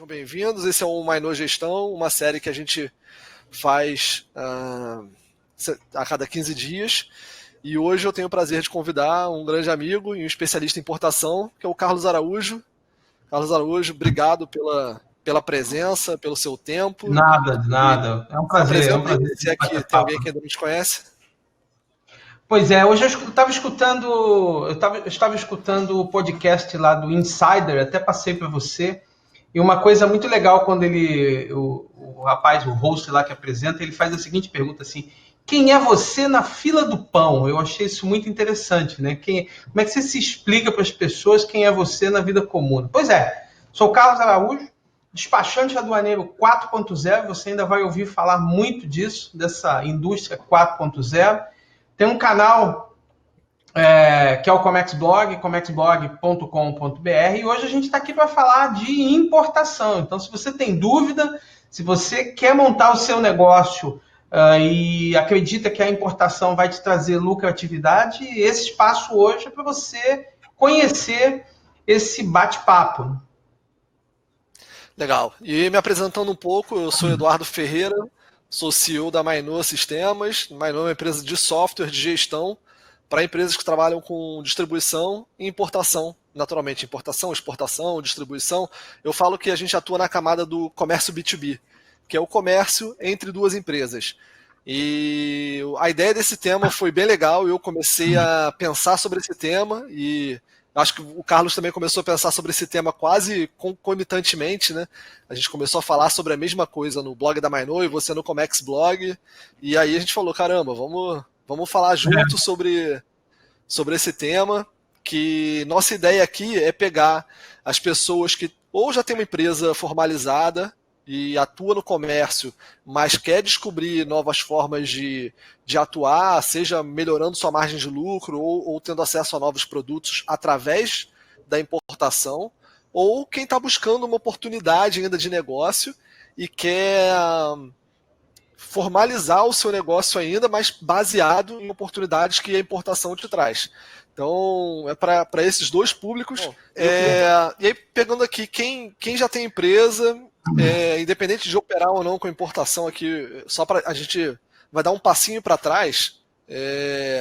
Sejam bem-vindos, esse é o Mainô Gestão, uma série que a gente faz a cada 15 dias. E hoje eu tenho o prazer de convidar um grande amigo e um especialista em importação, que é o Carlos Araújo. Carlos Araújo, obrigado pela presença, pelo seu tempo. Nada. É um prazer. Se é que tem alguém que ainda não te conhece. Pois é, hoje eu estava escutando o podcast lá do Insider, até passei para você. E uma coisa muito legal quando o rapaz, o host lá que apresenta, ele faz a seguinte pergunta assim: quem é você na fila do pão? Eu achei isso muito interessante, né? Como é que você se explica para as pessoas quem é você na vida comum? Pois é, sou o Carlos Araújo, despachante aduaneiro 4.0. Você ainda vai ouvir falar muito disso, dessa indústria 4.0. Tem um canal que é o Comex Blog, comexblog.com.br, e hoje a gente está aqui para falar de importação. Então, se você tem dúvida, se você quer montar o seu negócio e acredita que a importação vai te trazer lucratividade, esse espaço hoje é para você conhecer esse bate-papo. Legal. E me apresentando um pouco, eu sou Eduardo Ferreira, sou CEO da Mainô Sistemas. Mainô é uma empresa de software de gestão para empresas que trabalham com distribuição e importação, naturalmente, importação, exportação, distribuição. Eu falo que a gente atua na camada do comércio B2B, que é o comércio entre duas empresas. E a ideia desse tema foi bem legal, eu comecei a pensar sobre esse tema e acho que o Carlos também começou a pensar sobre esse tema quase concomitantemente, né? A gente começou a falar sobre a mesma coisa no blog da Mainô e você no Comex Blog, e aí a gente falou, caramba, vamos falar junto sobre esse tema, que nossa ideia aqui é pegar as pessoas que ou já têm uma empresa formalizada e atua no comércio, mas quer descobrir novas formas de atuar, seja melhorando sua margem de lucro ou tendo acesso a novos produtos através da importação, ou quem está buscando uma oportunidade ainda de negócio e quer formalizar o seu negócio ainda, mas baseado em oportunidades que a importação te traz. Então, é para esses dois públicos. E aí, pegando aqui, quem já tem empresa, independente de operar ou não com importação aqui, só para a gente vai dar um passinho para trás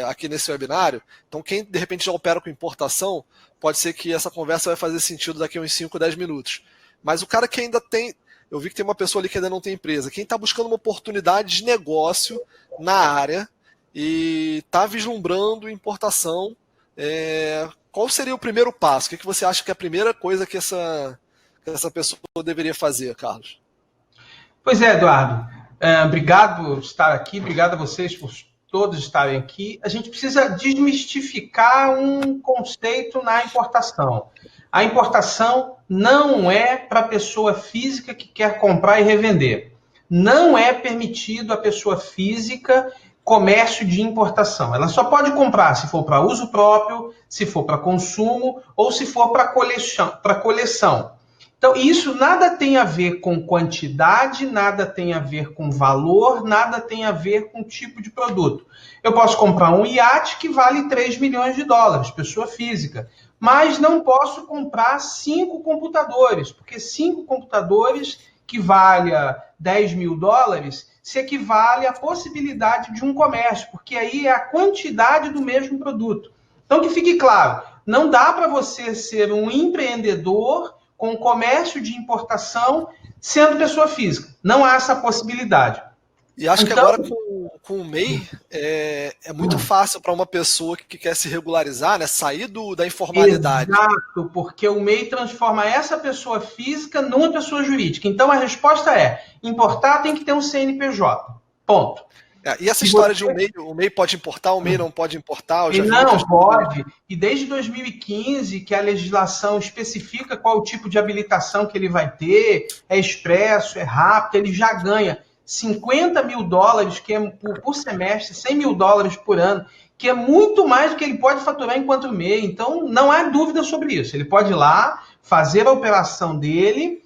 aqui nesse webinário. Então, quem de repente já opera com importação, pode ser que essa conversa vai fazer sentido daqui a uns 5, 10 minutos. Mas o cara que ainda tem... Eu vi que tem uma pessoa ali que ainda não tem empresa. Quem está buscando uma oportunidade de negócio na área e está vislumbrando importação, qual seria o primeiro passo? O que você acha que é a primeira coisa que essa pessoa deveria fazer, Carlos? Pois é, Eduardo. Obrigado por estar aqui, obrigado a vocês por todos estarem aqui. A gente precisa desmistificar um conceito na importação. A importação não é para a pessoa física que quer comprar e revender. Não é permitido a pessoa física comércio de importação. Ela só pode comprar se for para uso próprio, se for para consumo ou se for para coleção. Então, isso nada tem a ver com quantidade, nada tem a ver com valor, nada tem a ver com tipo de produto. Eu posso comprar um iate que vale 3 milhões de dólares, pessoa física, mas não posso comprar 5 computadores, porque 5 computadores que valha 10 mil dólares se equivale à possibilidade de um comércio, porque aí é a quantidade do mesmo produto. Então, que fique claro, não dá para você ser um empreendedor com comércio de importação sendo pessoa física. Não há essa possibilidade. E acho que agora com o MEI é muito fácil para uma pessoa que quer se regularizar, né, sair da informalidade. Exato, porque o MEI transforma essa pessoa física numa pessoa jurídica. Então a resposta é: importar tem que ter um CNPJ. Ponto. E essa história de o MEI pode importar, o MEI não pode importar? Não pode. E desde 2015 que a legislação especifica qual o tipo de habilitação que ele vai ter, é expresso, é rápido, ele já ganha 50 mil dólares que é por semestre, 100 mil dólares por ano, que é muito mais do que ele pode faturar enquanto MEI. Então, não há dúvida sobre isso. Ele pode ir lá, fazer a operação dele,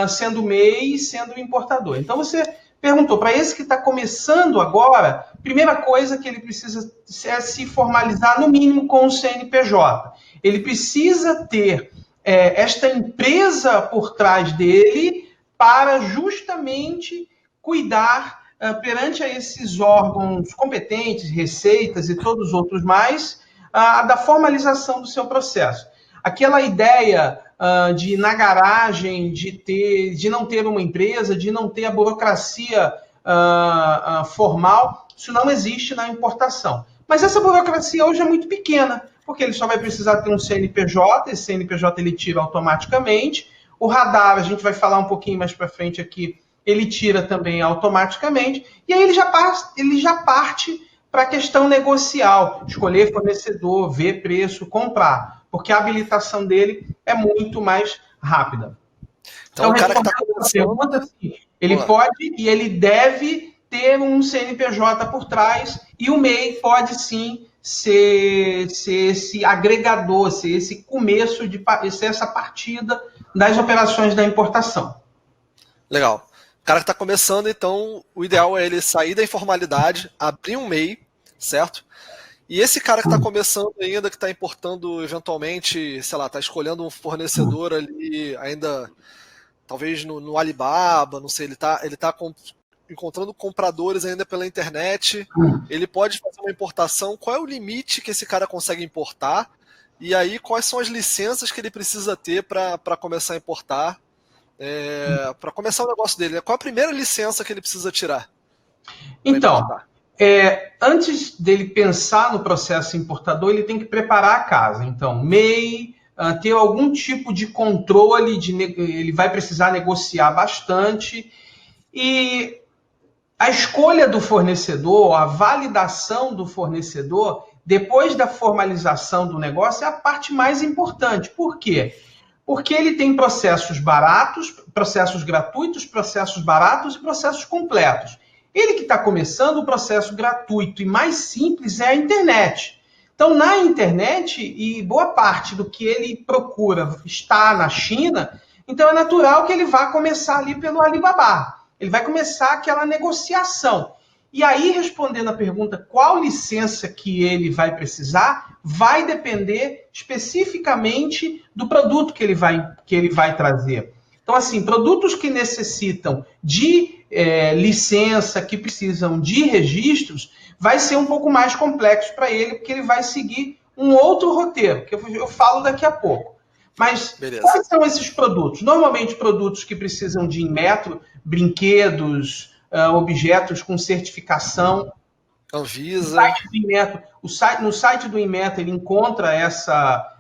sendo MEI e sendo importador. Então, você perguntou, para esse que está começando agora, primeira coisa que ele precisa é se formalizar, no mínimo, com o CNPJ. Ele precisa ter esta empresa por trás dele para justamente cuidar perante a esses órgãos competentes, receitas e todos os outros mais, da formalização do seu processo. Aquela ideia de na garagem, de não ter uma empresa, de não ter a burocracia formal, isso não existe na importação. Mas essa burocracia hoje é muito pequena, porque ele só vai precisar ter um CNPJ, esse CNPJ ele tira automaticamente, o radar, a gente vai falar um pouquinho mais para frente aqui, ele tira também automaticamente, e aí ele já parte para a questão negocial, escolher fornecedor, ver preço, comprar, porque a habilitação dele é muito mais rápida. Então o cara que está começando... assim, ele pode e ele deve ter um CNPJ por trás, e o MEI pode sim ser esse agregador, ser esse começo, ser essa partida das operações da importação. Legal. O cara que está começando, então, o ideal é ele sair da informalidade, abrir um MEI, certo? E esse cara que está começando ainda, que está importando eventualmente, sei lá, está escolhendo um fornecedor ali ainda, talvez no Alibaba, não sei, ele tá encontrando compradores ainda pela internet, ele pode fazer uma importação, qual é o limite que esse cara consegue importar, e aí quais são as licenças que ele precisa ter para começar a importar, para começar o negócio dele, né? Qual a primeira licença que ele precisa tirar? Então, antes dele pensar no processo importador, ele tem que preparar a casa. Então, MEI, ter algum tipo de controle, ele vai precisar negociar bastante, e a escolha do fornecedor, a validação do fornecedor, depois da formalização do negócio, é a parte mais importante. Por quê? Porque ele tem processos baratos, processos gratuitos, processos baratos e processos completos. Ele que está começando, o processo gratuito e mais simples é a internet. Então, na internet, e boa parte do que ele procura está na China, então é natural que ele vá começar ali pelo Alibaba. Ele vai começar aquela negociação. E aí, respondendo a pergunta qual licença que ele vai precisar, vai depender especificamente do produto que ele vai trazer. Então, assim, produtos que necessitam de licença, que precisam de registros, vai ser um pouco mais complexo para ele, porque ele vai seguir um outro roteiro, que eu falo daqui a pouco. Mas quais são esses produtos? Normalmente produtos que precisam de Inmetro, brinquedos, objetos com certificação. Anvisa. No site do Inmetro ele encontra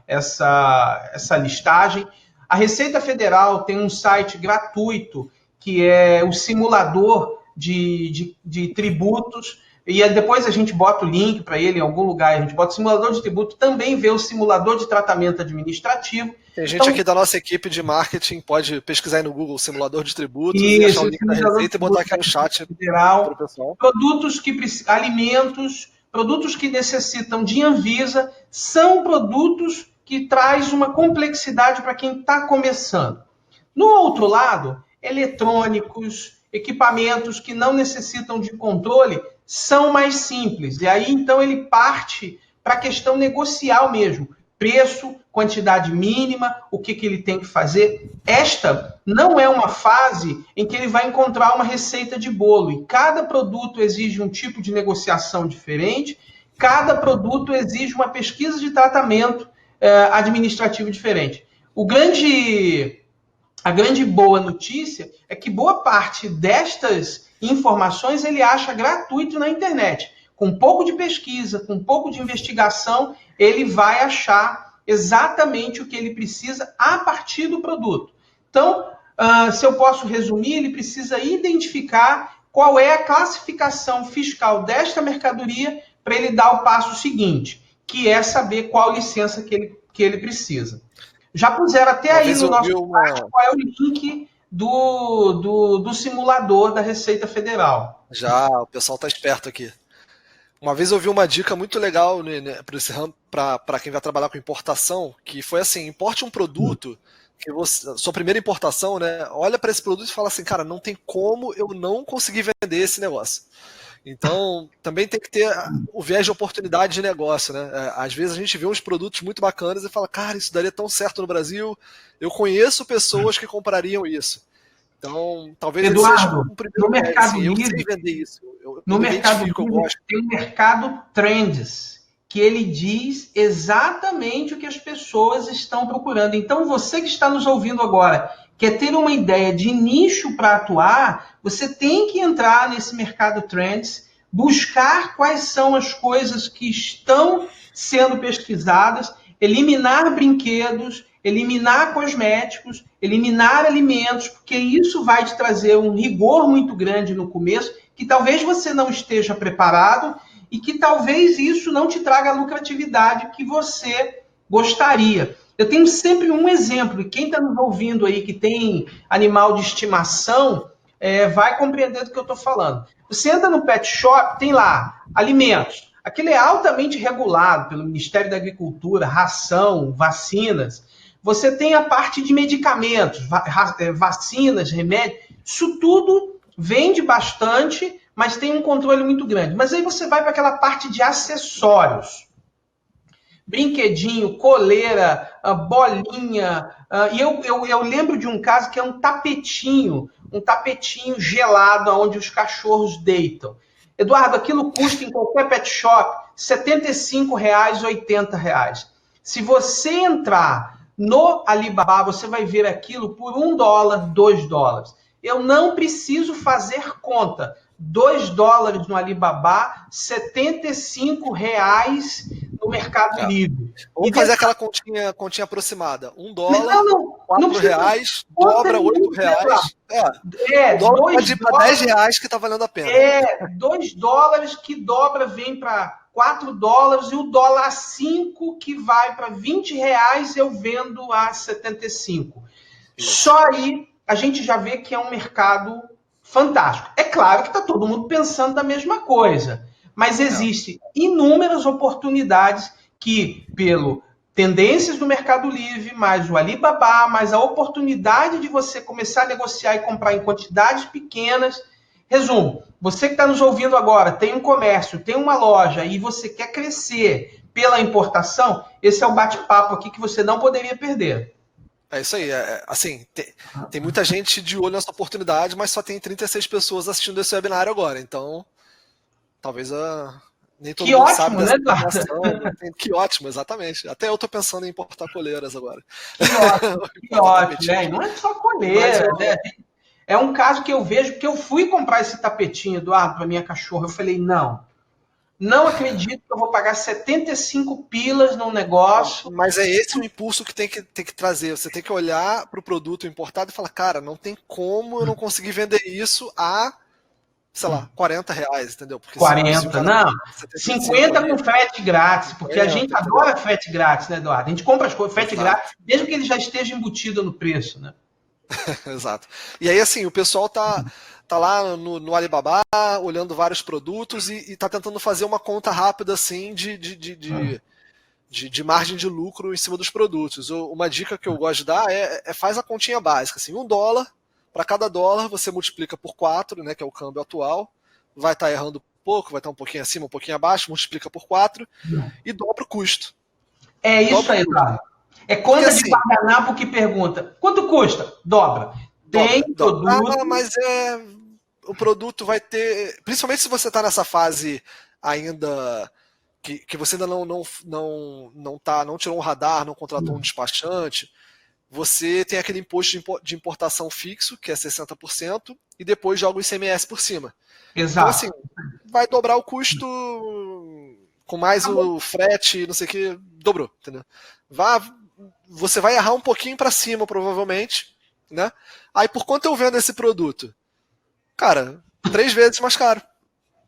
essa listagem. A Receita Federal tem um site gratuito que é o simulador de tributos. E depois a gente bota o link para ele em algum lugar, a gente bota o simulador de tributo, também vê o simulador de tratamento administrativo. Tem gente aqui da nossa equipe de marketing, pode pesquisar aí no Google simulador de tributos e achar o link da Receita e botar aqui no chat para o pessoal. Alimentos, produtos que necessitam de Anvisa, são produtos que traz uma complexidade para quem está começando. No outro lado, eletrônicos, equipamentos que não necessitam de controle, são mais simples. E aí, então, ele parte para a questão negocial mesmo. Preço, quantidade mínima, o que ele tem que fazer. Esta não é uma fase em que ele vai encontrar uma receita de bolo. E cada produto exige um tipo de negociação diferente, cada produto exige uma pesquisa de tratamento administrativo diferente. A grande boa notícia é que boa parte destas informações ele acha gratuito na internet. Com um pouco de pesquisa, com um pouco de investigação, ele vai achar exatamente o que ele precisa a partir do produto. Então, se eu posso resumir, ele precisa identificar qual é a classificação fiscal desta mercadoria para ele dar o passo seguinte, que é saber qual licença que ele precisa. Já puseram até aí no nosso site qual é o link do simulador da Receita Federal. Já, o pessoal está esperto aqui. Uma vez eu vi uma dica muito legal para quem vai trabalhar com importação, que foi assim, importe um produto, que sua primeira importação, né? Olha para esse produto e fala assim, cara, não tem como eu não conseguir vender esse negócio. Então, também tem que ter o viés de oportunidade de negócio, né? Às vezes a gente vê uns produtos muito bacanas e fala, cara, isso daria tão certo no Brasil, eu conheço pessoas que comprariam isso. Então, talvez ele seja Eduardo, um primeiro no viés, Mercado assim, eu sei Livre, vender isso, no eu me Mercado identifico, eu Livre gosto. tem o Mercado Trends, que ele diz exatamente o que as pessoas estão procurando. Então, você que está nos ouvindo agora, quer ter uma ideia de nicho para atuar, você tem que entrar nesse Mercado Trends, buscar quais são as coisas que estão sendo pesquisadas, eliminar brinquedos, eliminar cosméticos, eliminar alimentos, porque isso vai te trazer um rigor muito grande no começo, que talvez você não esteja preparado e que talvez isso não te traga a lucratividade que você gostaria. Eu tenho sempre um exemplo, e quem está nos ouvindo aí que tem animal de estimação vai compreender do que eu estou falando. Você entra no pet shop, tem lá alimentos. Aquilo é altamente regulado pelo Ministério da Agricultura, ração, vacinas. Você tem a parte de medicamentos, vacinas, remédios. Isso tudo vende bastante, mas tem um controle muito grande. Mas aí você vai para aquela parte de acessórios. Brinquedinho, coleira, bolinha. E eu lembro de um caso que é um tapetinho gelado onde os cachorros deitam. Eduardo, aquilo custa em qualquer pet shop R$ 75, R$ 80. Se você entrar no Alibaba, você vai ver aquilo por $1, $2. Eu não preciso fazer conta. $2 no Alibaba, R$ 75 no Mercado Livre. Vamos fazer aquela continha aproximada. $1, não R$4, dobra R$8. O dólar pode ir para R$10 que está valendo a pena. $2 que dobra, vem para $4, e o dólar 5 que vai para R$20 eu vendo a 75. Só aí a gente já vê que é um mercado fantástico. É claro que está todo mundo pensando da mesma coisa, mas existem inúmeras oportunidades que, pelo tendências do Mercado Livre, mais o Alibaba, mais a oportunidade de você começar a negociar e comprar em quantidades pequenas. Resumo, você que está nos ouvindo agora, tem um comércio, tem uma loja e você quer crescer pela importação, esse é o bate-papo aqui que você não poderia perder. É isso aí, assim, tem muita gente de olho nessa oportunidade, mas só tem 36 pessoas assistindo esse webinário agora, então talvez nem todo mundo sabe dessa informação. Que ótimo, exatamente. Até eu tô pensando em importar coleiras agora. Que ótimo. Não é só coleira, né? É um caso que eu vejo, porque eu fui comprar esse tapetinho, Eduardo, para minha cachorra. Eu falei, não acredito que eu vou pagar 75 pilas num negócio. Mas é esse o impulso que tem que trazer. Você tem que olhar para o produto importado e falar, cara, não tem como eu não conseguir vender isso a, sei lá, R$40, entendeu? Porque 40, não. 50 com frete grátis, porque a gente adora frete grátis, né, Eduardo? A gente compra as coisas, frete grátis, mesmo que ele já esteja embutido no preço, né? Exato. E aí, assim, o pessoal tá lá no Alibaba, olhando vários produtos e tá tentando fazer uma conta rápida, assim, de margem de lucro em cima dos produtos. Uma dica que eu gosto de dar faz a continha básica, assim, $1, para cada dólar você multiplica por 4, né, que é o câmbio atual, vai estar errando pouco, vai estar um pouquinho acima, um pouquinho abaixo, multiplica por 4 e dobra o custo. É isso aí, Eduardo. É conta de guardanapo que pergunta, quanto custa? Dobra. Tem produto... mas o produto vai ter... Principalmente se você está nessa fase ainda... Que você ainda não tirou um radar, não contratou um despachante, você tem aquele imposto de importação fixo, que é 60%, e depois joga o ICMS por cima. Exato. Então, assim, vai dobrar o custo com mais o frete, não sei o que, dobrou, entendeu? Você vai errar um pouquinho para cima, provavelmente, né? Aí, por quanto eu vendo esse produto? Cara, 3 vezes mais caro.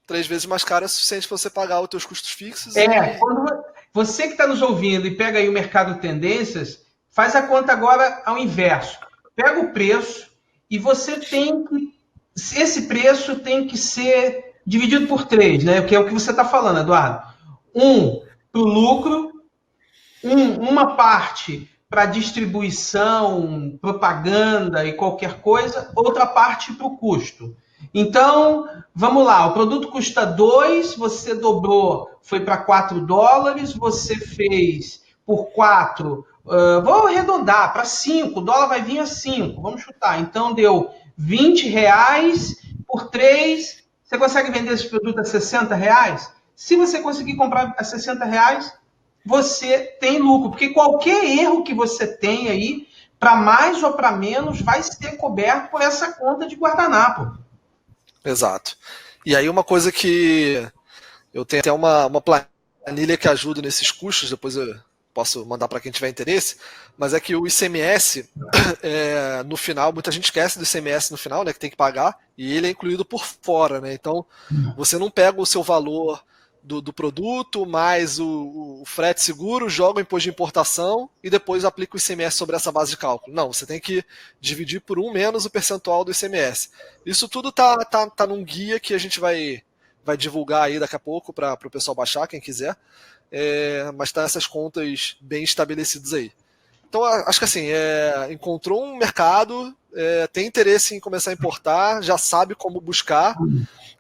3 vezes mais caro é suficiente para você pagar os teus custos fixos. Quando você que está nos ouvindo e pega aí o Mercado Tendências, faz a conta agora ao inverso. Pega o preço e você tem que... Esse preço tem que ser dividido por 3, né? Que é o que você está falando, Eduardo. Para o lucro, uma parte para distribuição, propaganda e qualquer coisa, outra parte para o custo. Então, vamos lá, o produto custa 2, você dobrou, foi para $4, você fez por 4, vou arredondar para 5, o dólar vai vir a 5, vamos chutar. Então, deu R$ 20 por 3, você consegue vender esse produto a R$ 60? Se você conseguir comprar a R$ 60, você tem lucro, porque qualquer erro que você tem aí, para mais ou para menos, vai ser coberto por essa conta de guardanapo. Exato. E aí uma coisa que eu tenho até uma planilha que ajuda nesses custos, depois eu posso mandar para quem tiver interesse, mas é que o ICMS, no final, muita gente esquece do ICMS no final, né, que tem que pagar, e ele é incluído por fora, né? Então, você não pega o seu valor do produto, mais o frete seguro, joga o imposto de importação e depois aplica o ICMS sobre essa base de cálculo. Não, você tem que dividir por 1 menos o percentual do ICMS. Isso tudo tá num guia que a gente vai divulgar aí daqui a pouco para o pessoal baixar, quem quiser. Mas tá essas contas bem estabelecidas aí. Então, acho que assim, encontrou um mercado, tem interesse em começar a importar, já sabe como buscar,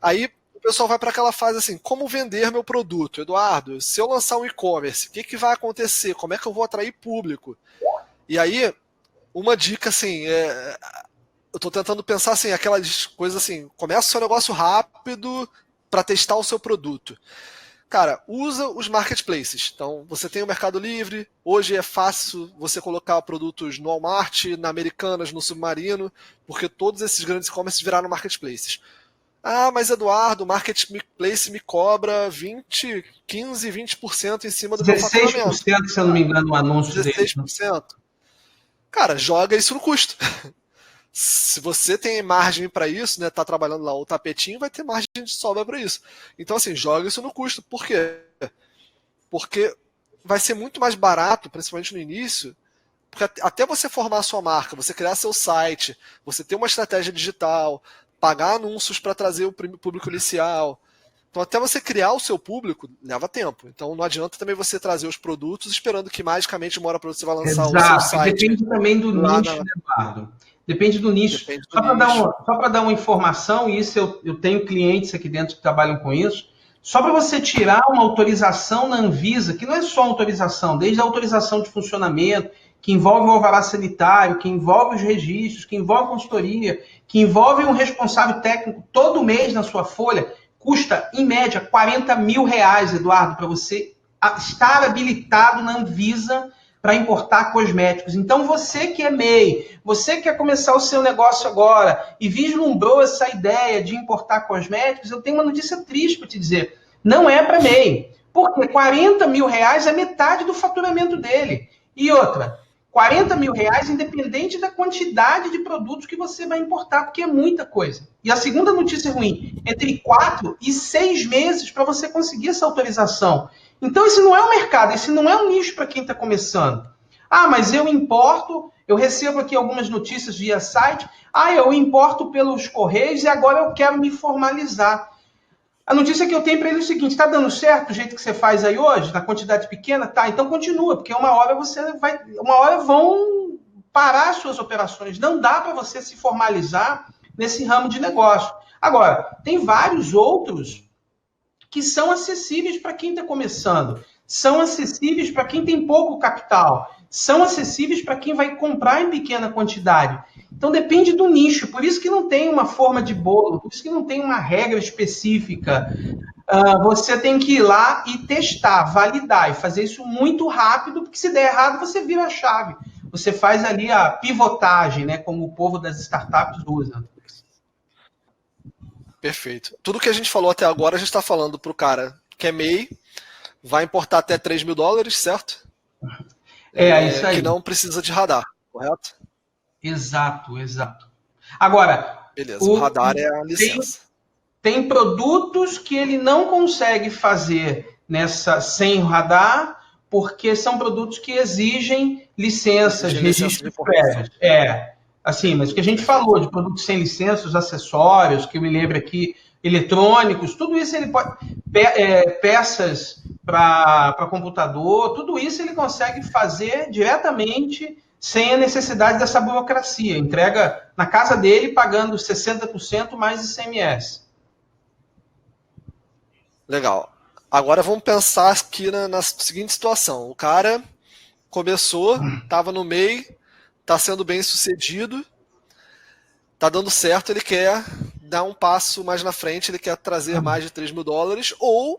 aí o pessoal vai para aquela fase assim, como vender meu produto? Eduardo, se eu lançar um e-commerce, o que vai acontecer? Como é que eu vou atrair público? E aí, uma dica assim, eu estou tentando pensar assim, aquelas coisas assim, começa o seu negócio rápido para testar o seu produto. Cara, usa os marketplaces. Então, você tem o Mercado Livre, hoje é fácil você colocar produtos no Walmart, na Americanas, no Submarino, porque todos esses grandes e-commerce viraram marketplaces. Ah, mas Eduardo, o marketplace me cobra 15, 20% em cima do meu faturamento. 16%, se eu não me engano, o anúncio 16%. Cara, joga isso no custo. Se você tem margem para isso, né, tá trabalhando lá o tapetinho, vai ter margem de sobra para isso. Então, assim, joga isso no custo. Por quê? Porque vai ser muito mais barato, principalmente no início, porque até você formar a sua marca, você criar seu site, você ter uma estratégia digital, pagar anúncios para trazer o público inicial. Então, até você criar o seu público, leva tempo. Então, não adianta também você trazer os produtos esperando que magicamente uma hora para você vai lançar o seu site. Depende também do nicho, Eduardo. Depende do nicho. Só para dar uma informação, e isso eu tenho clientes aqui dentro que trabalham com isso, só para você tirar uma autorização na Anvisa, que não é só autorização, desde a autorização de funcionamento, que envolve o alvará sanitário, que envolve os registros, que envolve a consultoria, que envolve um responsável técnico todo mês na sua folha, custa, em média, R$40 mil, Eduardo, para você estar habilitado na Anvisa para importar cosméticos. Então, você que é MEI, você que quer começar o seu negócio agora e vislumbrou essa ideia de importar cosméticos, eu tenho uma notícia triste para te dizer. Não é para MEI. Porque R$40 mil é metade do faturamento dele. E outra, R$40 mil independente da quantidade de produtos que você vai importar, porque é muita coisa. E a segunda notícia ruim, entre 4 e 6 meses para você conseguir essa autorização. Então, esse não é um mercado, esse não é um nicho para quem está começando. Ah, mas eu importo, eu recebo aqui algumas notícias via site, eu importo pelos correios e agora eu quero me formalizar. A notícia que eu tenho para ele é o seguinte, está dando certo o jeito que você faz aí hoje, na quantidade pequena? Tá, então continua, porque uma hora vão parar as suas operações. Não dá para você se formalizar nesse ramo de negócio. Agora, tem vários outros que são acessíveis para quem está começando, são acessíveis para quem tem pouco capital, são acessíveis para quem vai comprar em pequena quantidade. Então depende do nicho, por isso que não tem uma forma de bolo, por isso que não tem uma regra específica. Você tem que ir lá e testar, validar, e fazer isso muito rápido, porque se der errado, você vira a chave. Você faz ali a pivotagem, né, como o povo das startups usa. Perfeito. Tudo que a gente falou até agora, a gente está falando para o cara que é MEI, vai importar até $3 mil, certo? Isso aí. Que não precisa de radar, correto? Exato. Agora, beleza, o radar é a licença. Tem produtos que ele não consegue fazer sem radar, porque são produtos que exigem licenças, registros prévios. Assim, mas o que a gente falou de produtos sem licença, os acessórios, que eu me lembro aqui, eletrônicos, tudo isso ele pode... peças para computador, tudo isso ele consegue fazer diretamente sem a necessidade dessa burocracia. Entrega na casa dele, pagando 60% mais ICMS. Legal. Agora vamos pensar aqui na seguinte situação. O cara começou, estava no MEI, está sendo bem sucedido, está dando certo, ele quer dar um passo mais na frente, ele quer trazer mais de $3.000, ou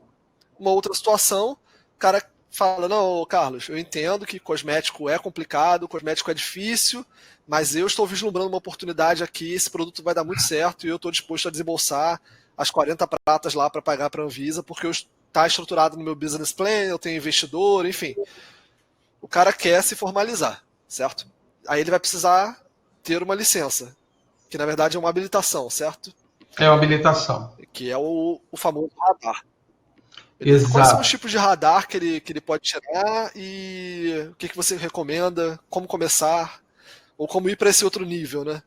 uma outra situação, o cara fala, não, Carlos, eu entendo que cosmético é complicado, cosmético é difícil, mas eu estou vislumbrando uma oportunidade aqui, esse produto vai dar muito certo e eu estou disposto a desembolsar as 40 pratas lá para pagar para a Anvisa, porque está estruturado no meu business plan, eu tenho investidor, enfim. O cara quer se formalizar, certo? Aí ele vai precisar ter uma licença, que na verdade é uma habilitação, certo? É uma habilitação. Que é o famoso radar. Exato. Quais são os tipos de radar que ele pode tirar e o que você recomenda, como começar, ou como ir para esse outro nível, né?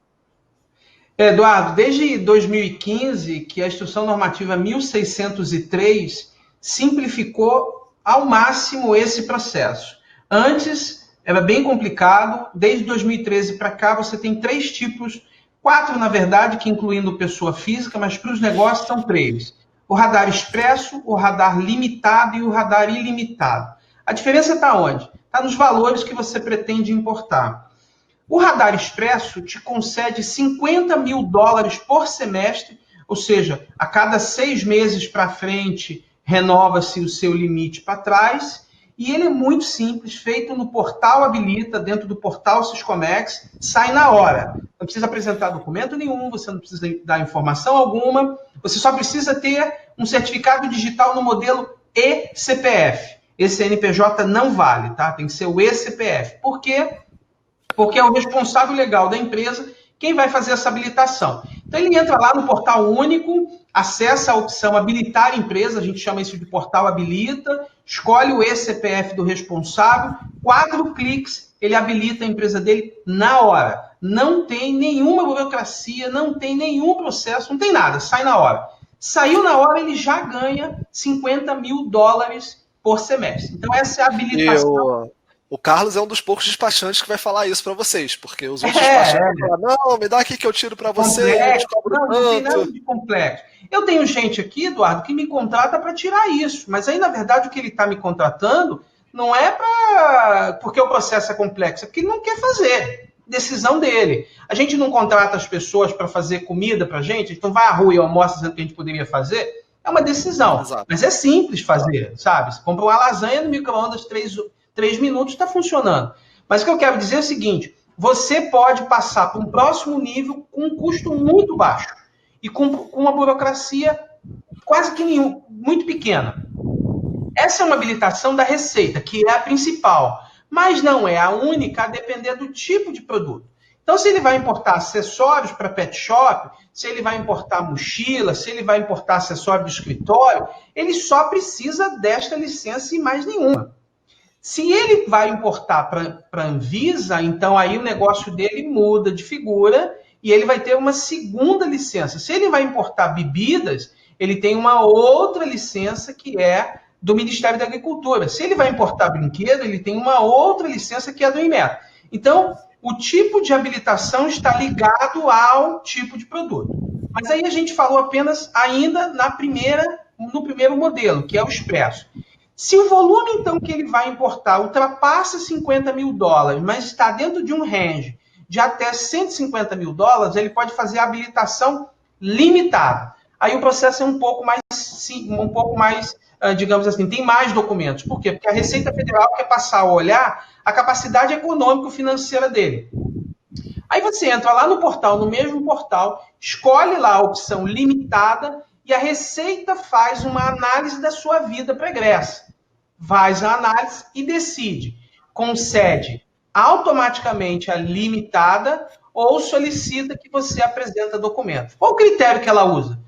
Eduardo, desde 2015, que a Instrução Normativa 1603 simplificou ao máximo esse processo. Antes, era bem complicado. Desde 2013 para cá, você tem 3 tipos, 4, na verdade, que incluindo pessoa física, mas para os negócios são 3. O radar expresso, o radar limitado e o radar ilimitado. A diferença está onde? Está nos valores que você pretende importar. O radar expresso te concede $50 mil por semestre, ou seja, a cada 6 meses para frente renova-se o seu limite para trás, e ele é muito simples, feito no portal Habilita, dentro do portal Siscomex, sai na hora. Não precisa apresentar documento nenhum, você não precisa dar informação alguma, você só precisa ter um certificado digital no modelo eCPF. Esse CNPJ não vale, tá? Tem que ser o eCPF. Por quê? Porque é o responsável legal da empresa quem vai fazer essa habilitação. Então, ele entra lá no portal único, acessa a opção habilitar empresa, a gente chama isso de portal habilita, escolhe o eCPF do responsável, 4 cliques, ele habilita a empresa dele na hora. Não tem nenhuma burocracia, não tem nenhum processo, não tem nada, sai na hora. Saiu na hora, ele já ganha $50 mil por semestre. Então, essa é a habilitação. O Carlos é um dos poucos despachantes que vai falar isso para vocês, porque os outros despachantes vão falar, não, me dá aqui que eu tiro para você, eu te cobro tanto. Não tem nada de complexo. Eu tenho gente aqui, Eduardo, que me contrata para tirar isso, mas aí, na verdade, o que ele está me contratando não é porque o processo é complexo, é porque ele não quer fazer. Decisão dele. A gente não contrata as pessoas para fazer comida para a gente não vai à rua e almoça dizendo que a gente poderia fazer. É uma decisão. Exato. Mas é simples fazer, sabe? Você compra uma lasanha no micro-ondas 3 minutos, está funcionando. Mas o que eu quero dizer é o seguinte, você pode passar para um próximo nível com um custo muito baixo e com uma burocracia quase que nenhum, muito pequena. Essa é uma habilitação da Receita, que é a principal, mas não é a única a depender do tipo de produto. Então, se ele vai importar acessórios para pet shop, se ele vai importar mochila, se ele vai importar acessório de escritório, ele só precisa desta licença e mais nenhuma. Se ele vai importar para a Anvisa, então aí o negócio dele muda de figura e ele vai ter uma segunda licença. Se ele vai importar bebidas, ele tem uma outra licença que é do Ministério da Agricultura. Se ele vai importar brinquedo, ele tem uma outra licença que é do Inmetro. Então, o tipo de habilitação está ligado ao tipo de produto. Mas aí a gente falou apenas ainda no primeiro modelo, que é o expresso. Se o volume, então, que ele vai importar ultrapassa $50 mil, mas está dentro de um range de até $150 mil, ele pode fazer a habilitação limitada. Aí o processo é um pouco mais, digamos assim, tem mais documentos. Por quê? Porque a Receita Federal quer passar a olhar a capacidade econômico-financeira dele. Aí você entra lá no portal, no mesmo portal, escolhe lá a opção limitada e a Receita faz uma análise da sua vida pregressa. Faz a análise e decide. Concede automaticamente a limitada ou solicita que você apresente documento. Qual o critério que ela usa?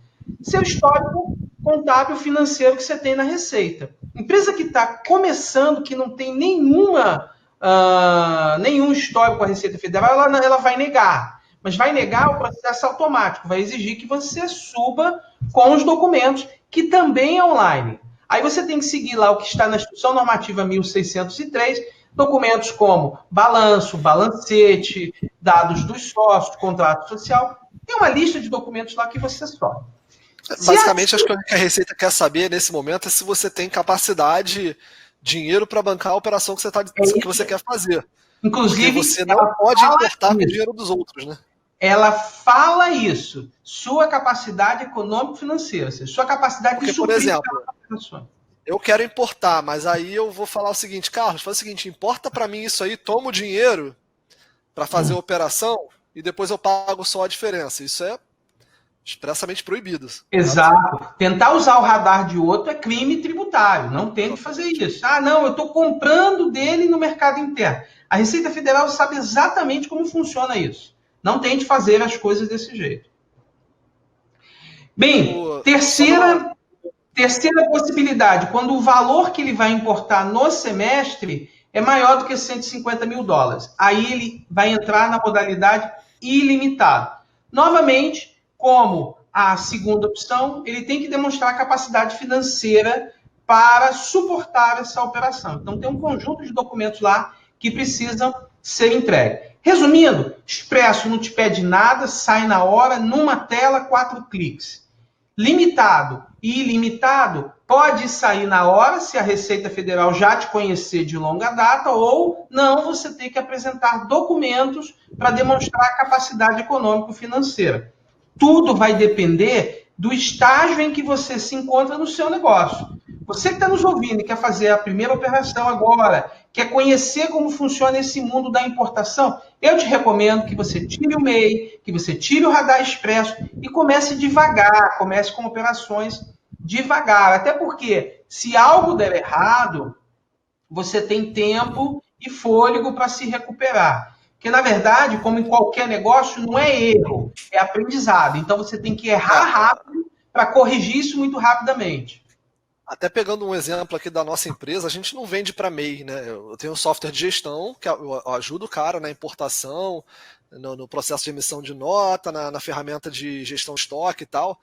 Seu histórico contábil financeiro que você tem na Receita. Empresa que está começando, que não tem nenhum histórico com a Receita Federal, ela vai negar. Mas vai negar o processo automático, vai exigir que você suba com os documentos, que também é online. Aí você tem que seguir lá o que está na Instrução Normativa 1603, Documentos como balanço, balancete, dados dos sócios, contrato social. Tem uma lista de documentos lá que você sobe. Basicamente, acho que o que a Receita quer saber nesse momento é se você tem capacidade, dinheiro para bancar a operação que você quer fazer. Inclusive, porque você não pode importar com o dinheiro dos outros, né? Ela fala isso. Sua capacidade econômico-financeira, sua capacidade porque, de suprir. Por exemplo, eu quero importar, mas aí eu vou falar o seguinte, Carlos, faz o seguinte, importa para mim isso aí, toma o dinheiro para fazer a operação e depois eu pago só a diferença. Isso é expressamente proibido. Exato. Tentar usar o radar de outro é crime tributário. Não tem que fazer isso. Ah, não, eu estou comprando dele no mercado interno. A Receita Federal sabe exatamente como funciona isso. Não tente fazer as coisas desse jeito. Bem, terceira possibilidade, quando o valor que ele vai importar no semestre é maior do que $150 mil. Aí ele vai entrar na modalidade ilimitado. Novamente, como a segunda opção, ele tem que demonstrar capacidade financeira para suportar essa operação. Então, tem um conjunto de documentos lá que precisam ser entregues. Resumindo, Expresso não te pede nada, sai na hora, numa tela, 4 cliques. Limitado e ilimitado pode sair na hora, se a Receita Federal já te conhecer de longa data, ou não, você tem que apresentar documentos para demonstrar a capacidade econômico-financeira. Tudo vai depender do estágio em que você se encontra no seu negócio. Você que está nos ouvindo e quer fazer a primeira operação agora, quer conhecer como funciona esse mundo da importação, eu te recomendo que você tire o MEI, que você tire o Radar Expresso e comece devagar, comece com operações devagar. Até porque, se algo der errado, você tem tempo e fôlego para se recuperar. Porque, na verdade, como em qualquer negócio, não é erro, é aprendizado. Então, você tem que errar rápido para corrigir isso muito rapidamente. Até pegando um exemplo aqui da nossa empresa, a gente não vende para MEI, né? Eu tenho um software de gestão que eu ajudo o cara na importação, no processo de emissão de nota, na ferramenta de gestão de estoque e tal.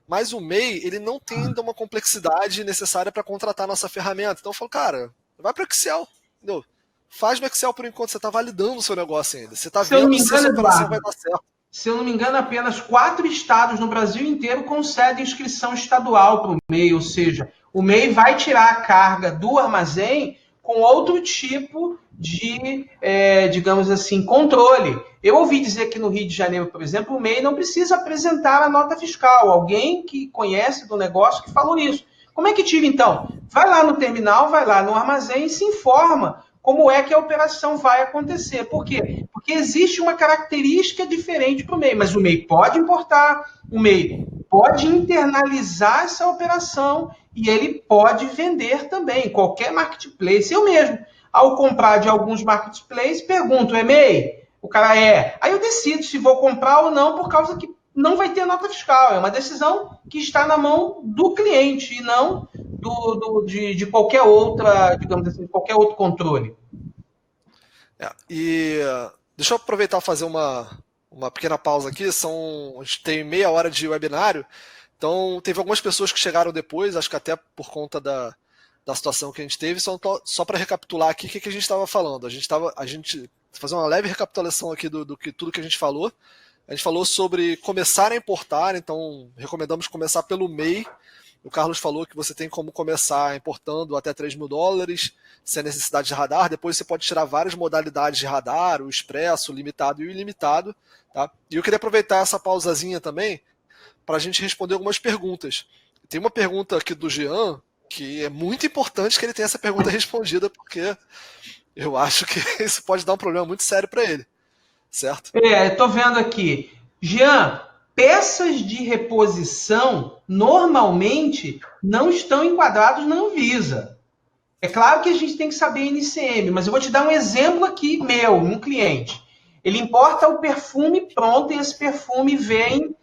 Mas o MEI, ele não tem ainda uma complexidade necessária para contratar a nossa ferramenta. Então eu falo, cara, vai para o Excel, entendeu? Faz no Excel por enquanto, você está validando o seu negócio ainda. Você está vendo se essa operação vai dar certo. Se eu não me engano, apenas 4 estados no Brasil inteiro concedem inscrição estadual para o MEI, ou seja, o MEI vai tirar a carga do armazém com outro tipo de, digamos assim, controle. Eu ouvi dizer que no Rio de Janeiro, por exemplo, o MEI não precisa apresentar a nota fiscal. Alguém que conhece do negócio que falou isso. Como é que tira, então? Vai lá no terminal, vai lá no armazém e se informa como é que a operação vai acontecer. Por quê? Porque existe uma característica diferente para o MEI, mas o MEI pode importar, o MEI pode internalizar essa operação e ele pode vender também, qualquer marketplace. Eu mesmo, ao comprar de alguns marketplaces, pergunto, é MEI? O cara é. Aí eu decido se vou comprar ou não, por causa que não vai ter nota fiscal. É uma decisão que está na mão do cliente e não de qualquer outra, digamos assim, qualquer outro controle. E deixa eu aproveitar e fazer uma pequena pausa aqui. A gente tem meia hora de webinário, então teve algumas pessoas que chegaram depois, acho que até por conta da situação que a gente teve. Só para recapitular aqui o que a gente estava falando. A gente fazer uma leve recapitulação aqui do que tudo que a gente falou. A gente falou sobre começar a importar, então recomendamos começar pelo MEI. O Carlos falou que você tem como começar importando até $3 mil, sem necessidade de radar. Depois você pode tirar várias modalidades de radar, o expresso, o limitado e o ilimitado. Tá? E eu queria aproveitar essa pausazinha também para a gente responder algumas perguntas. Tem uma pergunta aqui do Jean, que é muito importante que ele tenha essa pergunta respondida, porque eu acho que isso pode dar um problema muito sério para ele. Certo? Estou vendo aqui. Jean, peças de reposição normalmente não estão enquadrados na Anvisa. É claro que a gente tem que saber NCM, mas eu vou te dar um exemplo aqui meu, um cliente. Ele importa o perfume pronto e esse perfume vem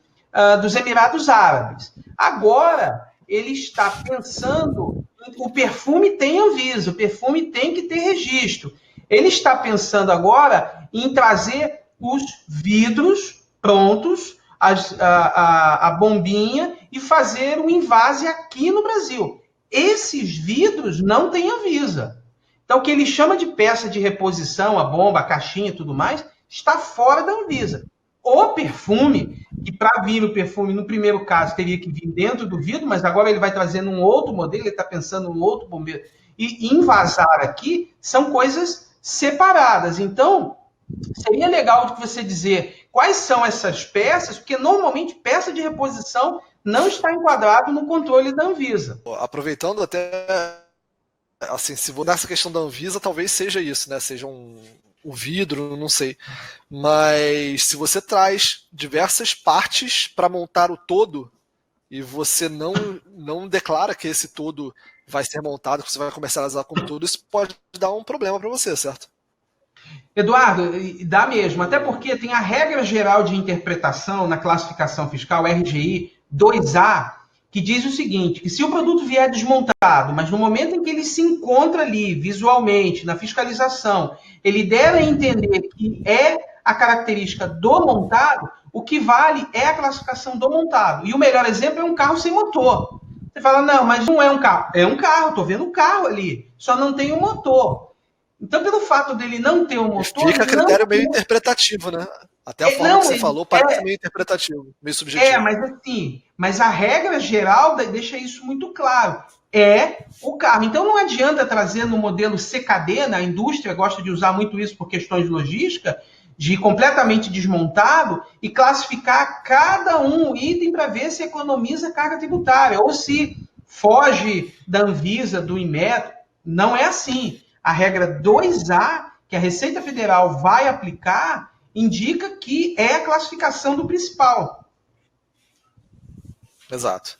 dos Emirados Árabes. Agora, ele está pensando, o perfume tem Anvisa, o perfume tem que ter registro. Ele está pensando agora em trazer os vidros prontos, a bombinha, e fazer um invase aqui no Brasil. Esses vidros não têm Anvisa. Então, o que ele chama de peça de reposição, a bomba, a caixinha e tudo mais, está fora da Anvisa. O perfume, que para vir o perfume, no primeiro caso, teria que vir dentro do vidro, mas agora ele vai trazendo um outro modelo, ele está pensando em um outro bombeiro. E envasar aqui são coisas separadas. Então, seria legal de você dizer quais são essas peças, porque normalmente peça de reposição não está enquadrado no controle da Anvisa. Aproveitando até, assim, se for nessa questão da Anvisa, talvez seja isso, né? Seja um vidro, não sei. Mas se você traz diversas partes para montar o todo e você não declara que esse todo vai ser montado, que você vai comercializar como todo, isso pode dar um problema para você, certo? Eduardo, dá mesmo, até porque tem a regra geral de interpretação na classificação fiscal, RGI 2A, que diz o seguinte, que se o produto vier desmontado, mas no momento em que ele se encontra ali, visualmente, na fiscalização, ele der a entender que é a característica do montado, o que vale é a classificação do montado. E o melhor exemplo é um carro sem motor. Você fala, não, mas não é um carro. É um carro, estou vendo o carro ali, só não tem o motor. Então, pelo fato dele não ter um motor... Fica a critério meio interpretativo, né? Até a forma que você falou parece meio interpretativo, meio subjetivo. Mas assim, mas a regra geral deixa isso muito claro. É o carro. Então não adianta trazer no modelo CKD, né? A indústria gosta de usar muito isso por questões de logística, de completamente desmontado e classificar cada um item para ver se economiza carga tributária ou se foge da Anvisa, do Inmetro. Não é assim. A regra 2A, que a Receita Federal vai aplicar, indica que é a classificação do principal. Exato.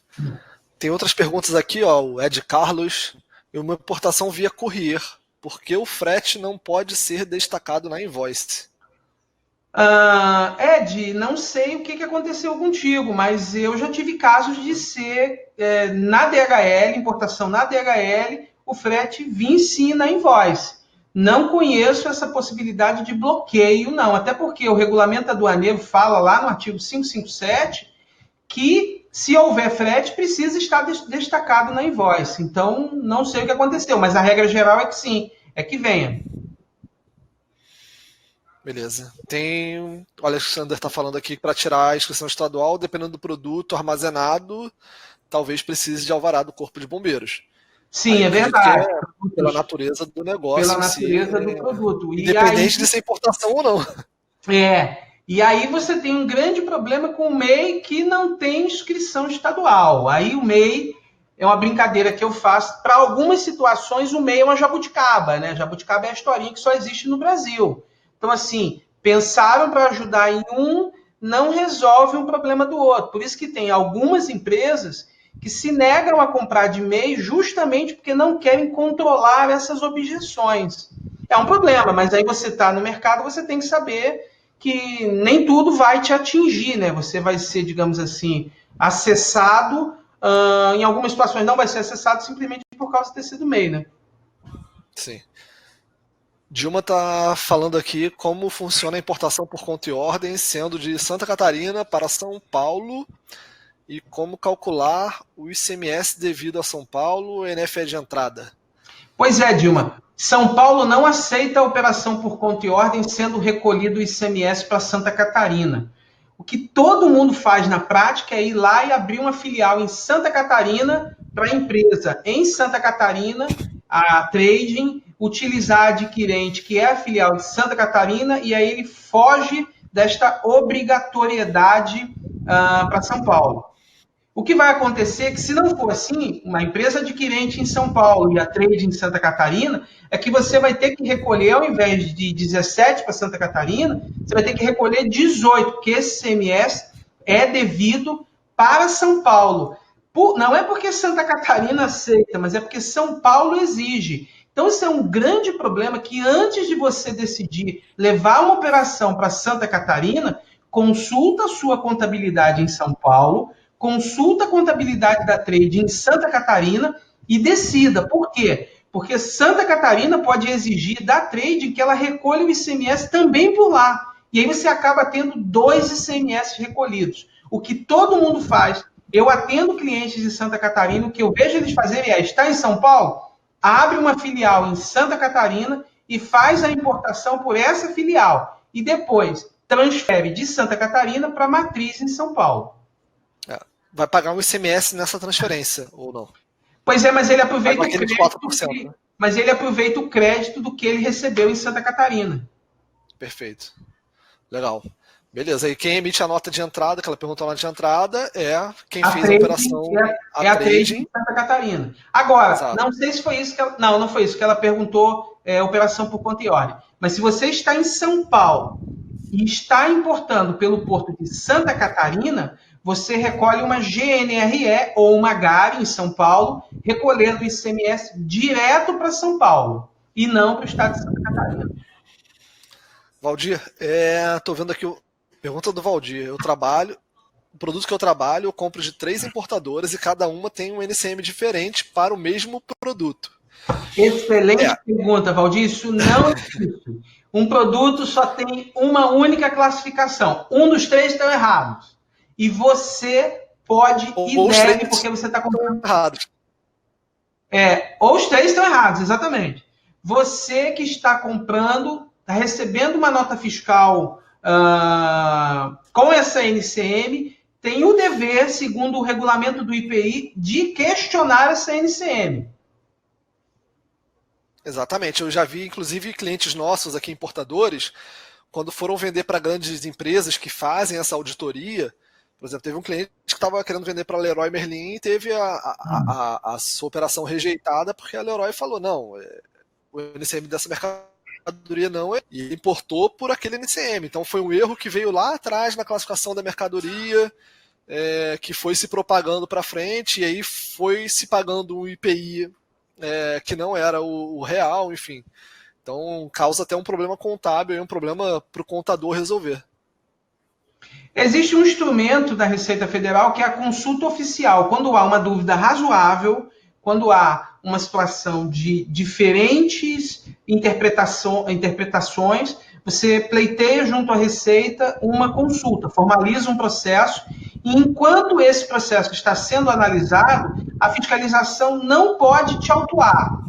Tem outras perguntas aqui, ó, o Ed Carlos. Uma importação via courier. Por que o frete não pode ser destacado na invoice? Ed, não sei o que aconteceu contigo, mas eu já tive casos de ser na DHL, importação na DHL, o frete vir sim na invoice. Não conheço essa possibilidade de bloqueio, não. Até porque o regulamento aduaneiro fala lá no artigo 557 que se houver frete, precisa estar destacado na invoice. Então, não sei o que aconteceu, mas a regra geral é que sim, é que venha. Beleza. O Alexander está falando aqui que para tirar a inscrição estadual, dependendo do produto armazenado, talvez precise de alvará do Corpo de Bombeiros. Sim, é verdade. Pela natureza do negócio. Pela natureza do produto. Independente de ser importação ou não. E aí você tem um grande problema com o MEI que não tem inscrição estadual. Aí o MEI é uma brincadeira que eu faço. Para algumas situações, o MEI é uma jabuticaba, né? Jabuticaba é a historinha que só existe no Brasil. Então, assim, pensaram para ajudar em um, não resolve um problema do outro. Por isso que tem algumas empresas que se negam a comprar de MEI justamente porque não querem controlar essas objeções. É um problema, mas aí você está no mercado, você tem que saber que nem tudo vai te atingir, né? Você vai ser, digamos assim, acessado, em algumas situações não vai ser acessado simplesmente por causa de ter sido MEI, né? Sim. Dilma está falando aqui como funciona a importação por conta e ordem, sendo de Santa Catarina para São Paulo, e como calcular o ICMS devido a São Paulo e NFE de entrada. Pois é, Dilma. São Paulo não aceita a operação por conta e ordem sendo recolhido o ICMS para Santa Catarina. O que todo mundo faz na prática é ir lá e abrir uma filial em Santa Catarina para a empresa em Santa Catarina, a trading, utilizar a adquirente, que é a filial de Santa Catarina, e aí ele foge desta obrigatoriedade para São Paulo. O que vai acontecer é que, se não for assim, uma empresa adquirente em São Paulo e a trade em Santa Catarina, é que você vai ter que recolher, ao invés de 17 para Santa Catarina, você vai ter que recolher 18, porque esse CMS é devido para São Paulo. Não é porque Santa Catarina aceita, mas é porque São Paulo exige. Então, isso é um grande problema que, antes de você decidir levar uma operação para Santa Catarina, consulta a sua contabilidade em São Paulo, consulta a contabilidade da trade em Santa Catarina e decida. Por quê? Porque Santa Catarina pode exigir da trade que ela recolha o ICMS também por lá. E aí você acaba tendo 2 ICMS recolhidos. O que todo mundo faz, eu atendo clientes de Santa Catarina, o que eu vejo eles fazerem é, está em São Paulo? abre uma filial em Santa Catarina e faz a importação por essa filial. E depois transfere de Santa Catarina para a matriz em São Paulo. Vai pagar um ICMS nessa transferência, ou não? Pois é, mas ele aproveita o crédito. 4%, né? Mas ele aproveita o crédito do que ele recebeu em Santa Catarina. Perfeito. Legal. Beleza. E quem emite a nota de entrada, que ela perguntou a nota de entrada, é quem fez a operação. É a trading de Santa Catarina. Agora, exato, não sei se foi isso que ela. Não foi isso que ela perguntou, operação por conta e ordem. Mas se você está em São Paulo e está importando pelo porto de Santa Catarina, você recolhe uma GNRE ou uma GARI em São Paulo, recolhendo o ICMS direto para São Paulo e não para o estado de Santa Catarina. Valdir, estou vendo aqui pergunta do Valdir. O produto que eu trabalho, eu compro de 3 importadoras e cada uma tem um NCM diferente para o mesmo produto. Excelente pergunta, Valdir. Isso não existe. Um produto só tem uma única classificação. Um dos 3 estão errados. E você pode e deve, porque você está comprando errados. Ou os 3 estão errados, exatamente. Você que está comprando, está recebendo uma nota fiscal com essa NCM, tem o dever, segundo o regulamento do IPI, de questionar essa NCM. Exatamente. Eu já vi, inclusive, clientes nossos aqui, importadores, quando foram vender para grandes empresas que fazem essa auditoria. Por exemplo, teve um cliente que estava querendo vender para a Leroy Merlin e teve a sua operação rejeitada porque a Leroy falou, não, o NCM dessa mercadoria não é, e importou por aquele NCM. Então foi um erro que veio lá atrás na classificação da mercadoria, que foi se propagando para frente, e aí foi se pagando um IPI que não era o real, enfim. Então causa até um problema contábil e um problema para o contador resolver. Existe um instrumento da Receita Federal que é a consulta oficial. Quando há uma dúvida razoável, quando há uma situação de diferentes interpretações, você pleiteia junto à Receita uma consulta, formaliza um processo, e enquanto esse processo está sendo analisado, a fiscalização não pode te autuar.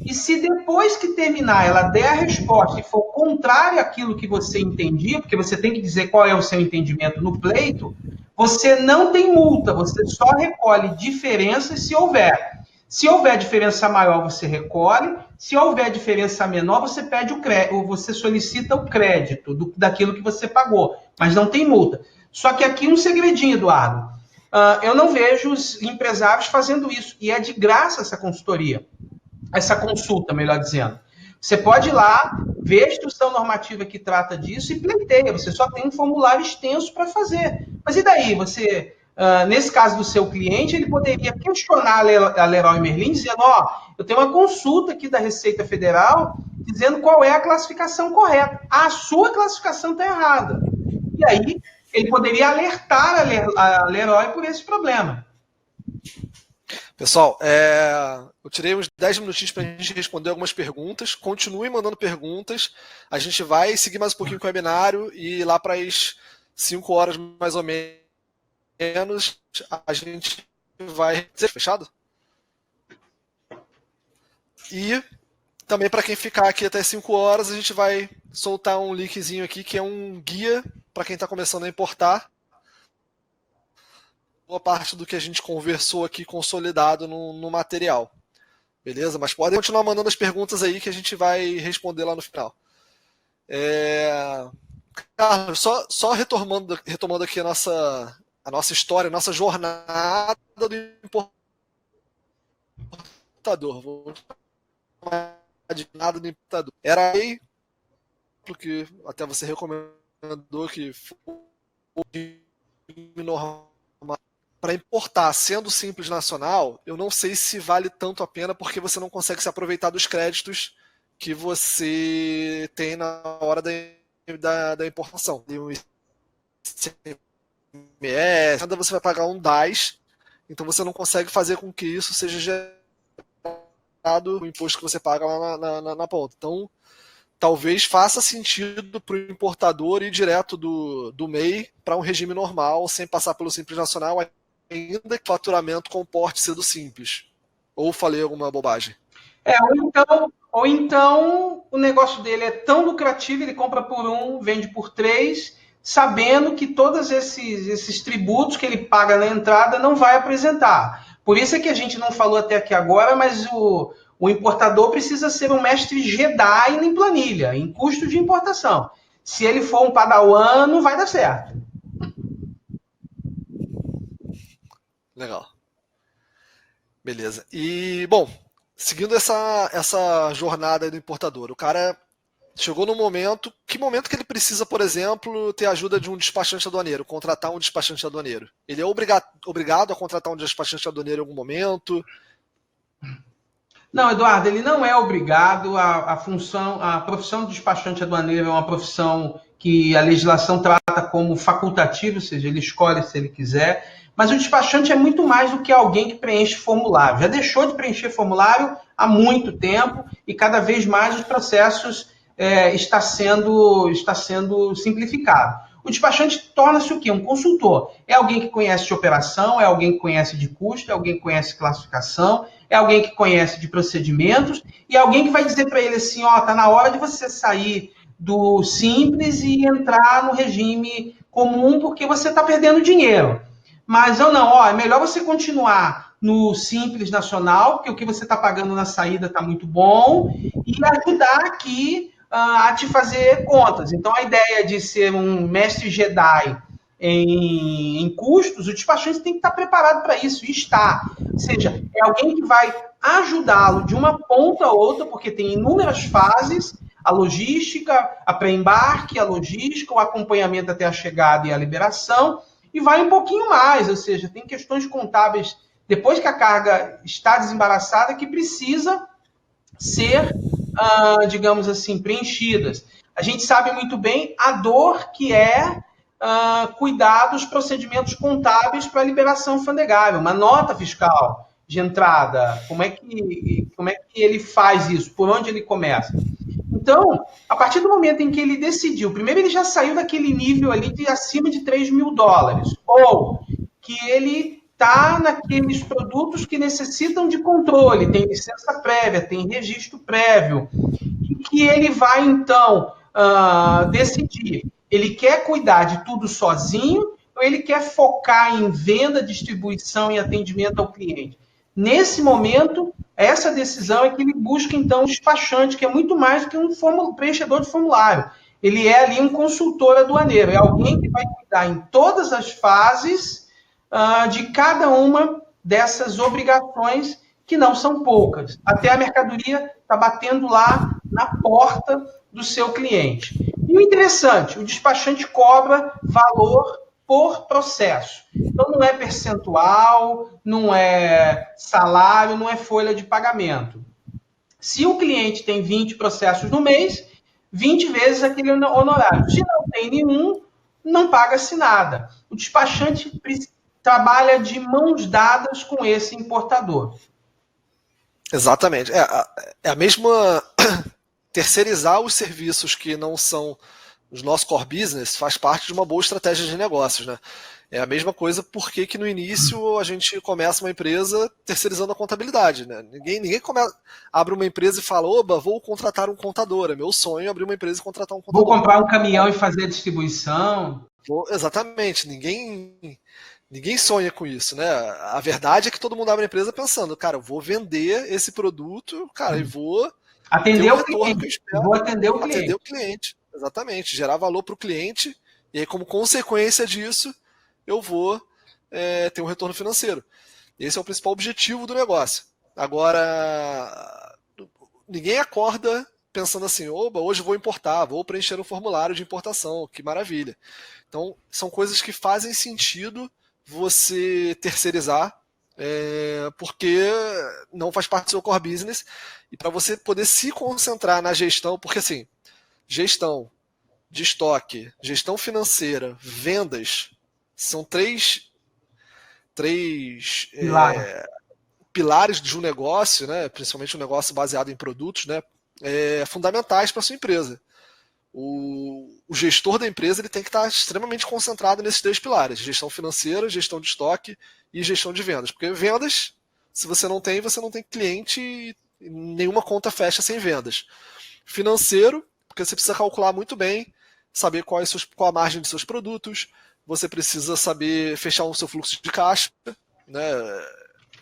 E se depois que terminar ela der a resposta e for contrária àquilo que você entendia, porque você tem que dizer qual é o seu entendimento no pleito, você não tem multa, você só recolhe diferenças se houver. Se houver diferença maior, você recolhe. Se houver diferença menor, você pede o crédito, ou você solicita o crédito daquilo que você pagou, mas não tem multa. Só que aqui um segredinho, Eduardo. Eu não vejo os empresários fazendo isso, e é de graça essa consultoria. Essa consulta, melhor dizendo. Você pode ir lá, ver a instrução normativa que trata disso e pleiteia. Você só tem um formulário extenso para fazer. Mas e daí? Você, nesse caso do seu cliente, ele poderia questionar a Leroy Merlin, dizendo, eu tenho uma consulta aqui da Receita Federal dizendo qual é a classificação correta. A sua classificação está errada. E aí, ele poderia alertar a Leroy por esse problema. Pessoal, eu tirei uns 10 minutinhos para a gente responder algumas perguntas. Continuem mandando perguntas. A gente vai seguir mais um pouquinho com o webinário e lá para as 5 horas mais ou menos a gente vai... Fechado? E também para quem ficar aqui até 5 horas, a gente vai soltar um linkzinho aqui que é um guia para quem está começando a importar. Boa parte do que a gente conversou aqui consolidado no material. Beleza? Mas podem continuar mandando as perguntas aí que a gente vai responder lá no final. Carlos, só retomando aqui a nossa história, a nossa jornada do importador. Vou chamar de nada do importador. Era aí, porque até você recomendou que foi normal. Para importar, sendo simples nacional, eu não sei se vale tanto a pena porque você não consegue se aproveitar dos créditos que você tem na hora da importação. Tem um ICMS, ainda você vai pagar um DAS, então você não consegue fazer com que isso seja gerado o imposto que você paga lá na ponta. Então, talvez faça sentido para o importador ir direto do MEI para um regime normal, sem passar pelo Simples Nacional, ainda que o faturamento comporte sendo simples. Ou falei alguma bobagem? Ou então o negócio dele é tão lucrativo, ele compra por um, vende por três, sabendo que todos esses tributos que ele paga na entrada não vai apresentar. Por isso é que a gente não falou até aqui agora, mas o importador precisa ser um mestre Jedi em planilha, em custo de importação. Se ele for um padawan, não vai dar certo. Legal. Beleza. E, bom, seguindo essa jornada aí do importador, o cara chegou no momento. Que momento que ele precisa, por exemplo, ter a ajuda de um despachante aduaneiro, contratar um despachante aduaneiro? Ele é obrigado a contratar um despachante aduaneiro em algum momento? Não, Eduardo, ele não é obrigado. A profissão de despachante aduaneiro é uma profissão que a legislação trata como facultativa, ou seja, ele escolhe se ele quiser. Mas o despachante é muito mais do que alguém que preenche formulário. Já deixou de preencher formulário há muito tempo e cada vez mais os processos está sendo simplificado. O despachante torna-se o quê? Um consultor. É alguém que conhece de operação, é alguém que conhece de custo, é alguém que conhece classificação, é alguém que conhece de procedimentos e é alguém que vai dizer para ele assim, ó, tá na hora de você sair do simples e entrar no regime comum porque você está perdendo dinheiro. Mas ou não, ó, é melhor você continuar no simples nacional, porque o que você está pagando na saída está muito bom, e ajudar aqui a te fazer contas. Então, a ideia de ser um mestre Jedi em custos, o despachante tem que estar preparado para isso, e está. Ou seja, é alguém que vai ajudá-lo de uma ponta a outra, porque tem inúmeras fases, a logística, a pré-embarque, a logística, o acompanhamento até a chegada e a liberação, e vai um pouquinho mais, ou seja, tem questões contábeis, depois que a carga está desembaraçada, que precisa ser, digamos assim, preenchidas. A gente sabe muito bem a dor que é cuidar dos procedimentos contábeis para liberação alfandegária, uma nota fiscal de entrada, como é que ele faz isso, por onde ele começa. Então, a partir do momento em que ele decidiu, primeiro ele já saiu daquele nível ali de acima de $3.000, ou que ele está naqueles produtos que necessitam de controle, tem licença prévia, tem registro prévio, e que ele vai, então, decidir. Ele quer cuidar de tudo sozinho ou ele quer focar em venda, distribuição e atendimento ao cliente? Nesse momento, essa decisão é que ele busca, então, um despachante, que é muito mais do que um preenchedor de formulário. Ele é ali um consultor aduaneiro, é alguém que vai cuidar em todas as fases de cada uma dessas obrigações, que não são poucas. Até a mercadoria está batendo lá na porta do seu cliente. E o interessante, o despachante cobra valor por processo. Então, não é percentual, não é salário, não é folha de pagamento. Se o cliente tem 20 processos no mês, 20 vezes aquele honorário. Se não tem nenhum, não paga-se nada. O despachante trabalha de mãos dadas com esse importador. Exatamente. É a mesma. Terceirizar os serviços que não são os nossos core business faz parte de uma boa estratégia de negócios, né? É a mesma coisa porque que no início a gente começa uma empresa terceirizando a contabilidade, né? Ninguém abre uma empresa e fala, oba, vou contratar um contador. É meu sonho abrir uma empresa e contratar um Vou contador. comprar um caminhão e fazer a distribuição. Exatamente. Ninguém sonha com isso, né? A verdade é que todo mundo abre uma empresa pensando, cara, eu vou vender esse produto, cara, e vou ter Atender o o retorno que eu cliente. espero. Vou atender o Atender cliente. o cliente, exatamente, gerar valor para o cliente, e aí, como consequência disso, eu vou ter um retorno financeiro. Esse é o principal objetivo do negócio. Agora, ninguém acorda pensando assim, oba, hoje vou importar, vou preencher um formulário de importação, que maravilha. Então, são coisas que fazem sentido você terceirizar, porque não faz parte do seu core business, e para você poder se concentrar na gestão, porque assim, gestão de estoque, gestão financeira, vendas, são três Pilar. pilares de um negócio, né, principalmente um negócio baseado em produtos, né, fundamentais para a sua empresa. O gestor da empresa ele tem que estar extremamente concentrado nesses três pilares: gestão financeira, gestão de estoque e gestão de vendas. Porque vendas, se você não tem cliente nenhuma conta fecha sem vendas. Financeiro, porque você precisa calcular muito bem, saber qual a margem de seus produtos, você precisa saber fechar o seu fluxo de caixa, né?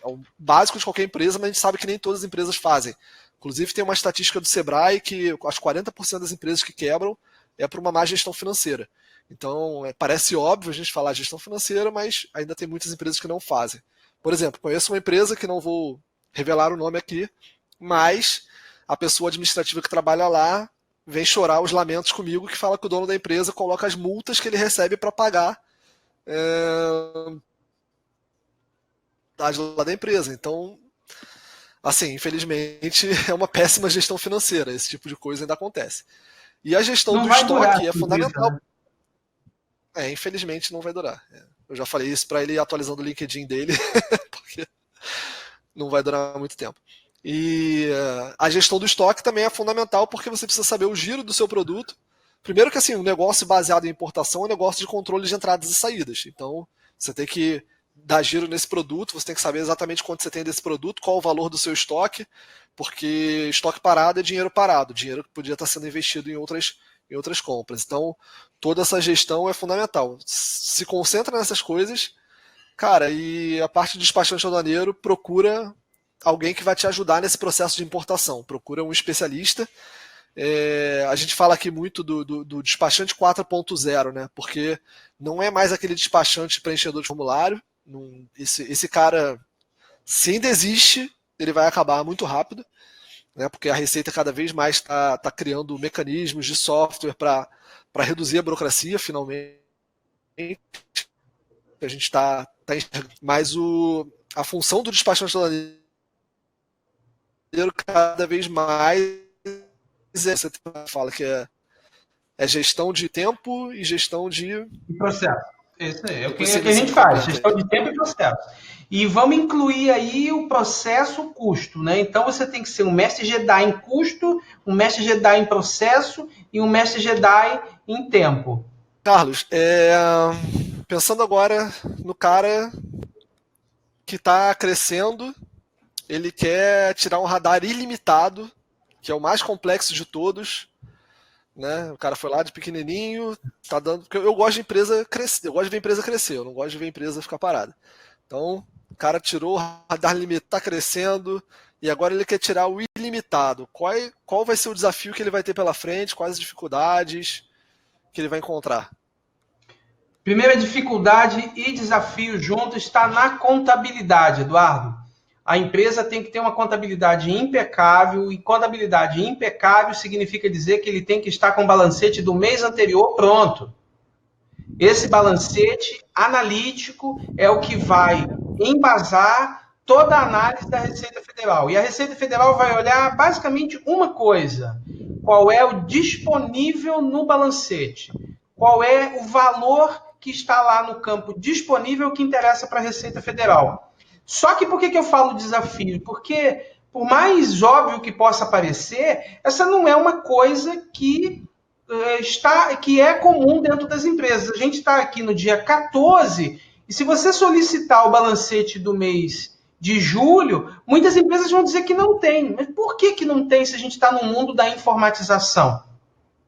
É o básico de qualquer empresa, mas a gente sabe que nem todas as empresas fazem. Inclusive tem uma estatística do Sebrae que as 40% das empresas que quebram é por uma má gestão financeira. Então, parece óbvio a gente falar gestão financeira, mas ainda tem muitas empresas que não fazem. Por exemplo, conheço uma empresa que não vou revelar o nome aqui, mas a pessoa administrativa que trabalha lá vem chorar os lamentos comigo, que fala que o dono da empresa coloca as multas que ele recebe para pagar lá da empresa. Então, assim, infelizmente, é uma péssima gestão financeira. Esse tipo de coisa ainda acontece. E a gestão do estoque é fundamental. Infelizmente não vai durar. Eu já falei isso para ele atualizando o LinkedIn dele, porque não vai durar muito tempo. E a gestão do estoque também é fundamental, porque você precisa saber o giro do seu produto. Primeiro que assim, um negócio baseado em importação é um negócio de controle de entradas e saídas. Então, você tem que dar giro nesse produto, você tem que saber exatamente quanto você tem desse produto, qual o valor do seu estoque, porque estoque parado é dinheiro parado, dinheiro que podia estar sendo investido em outras compras. Então, toda essa gestão é fundamental. Se concentra nessas coisas, cara, e a parte de despachante aduaneiro procura alguém que vai te ajudar nesse processo de importação. Procura um especialista. A gente fala aqui muito do despachante 4.0, né? Porque não é mais aquele despachante preenchedor de formulário. Esse cara, se ainda existe, ele vai acabar muito rápido, né? Porque a Receita cada vez mais está criando mecanismos de software para reduzir a burocracia, finalmente. A gente está mas a função do despachante aduaneiro cada vez mais você fala que é gestão de tempo e gestão de processo. Isso aí, é o que a gente faz, gestão de tempo e processo. E vamos incluir aí o processo custo, né? Então você tem que ser um mestre Jedi em custo, um mestre Jedi em processo e um mestre Jedi em tempo. Carlos, pensando agora no cara que está crescendo, ele quer tirar um radar ilimitado, que é o mais complexo de todos, né? O cara foi lá de pequenininho, tá dando. Porque eu gosto de empresa crescer, eu gosto de ver empresa crescer, eu não gosto de ver empresa ficar parada. Então, o cara tirou o radar limitado, tá crescendo, e agora ele quer tirar o ilimitado. Qual vai ser o desafio que ele vai ter pela frente? Quais as dificuldades que ele vai encontrar? Primeira dificuldade e desafio junto está na contabilidade, Eduardo. A empresa tem que ter uma contabilidade impecável, e contabilidade impecável significa dizer que ele tem que estar com o balancete do mês anterior pronto. Esse balancete analítico é o que vai embasar toda a análise da Receita Federal. E a Receita Federal vai olhar basicamente uma coisa: qual é o disponível no balancete? Qual é o valor que está lá no campo disponível que interessa para a Receita Federal? Só que por que eu falo desafio? Porque, por mais óbvio que possa parecer, essa não é uma coisa que é comum dentro das empresas. A gente está aqui no dia 14, e se você solicitar o balancete do mês de julho, muitas empresas vão dizer que não tem. Mas por que não tem se a gente está no mundo da informatização?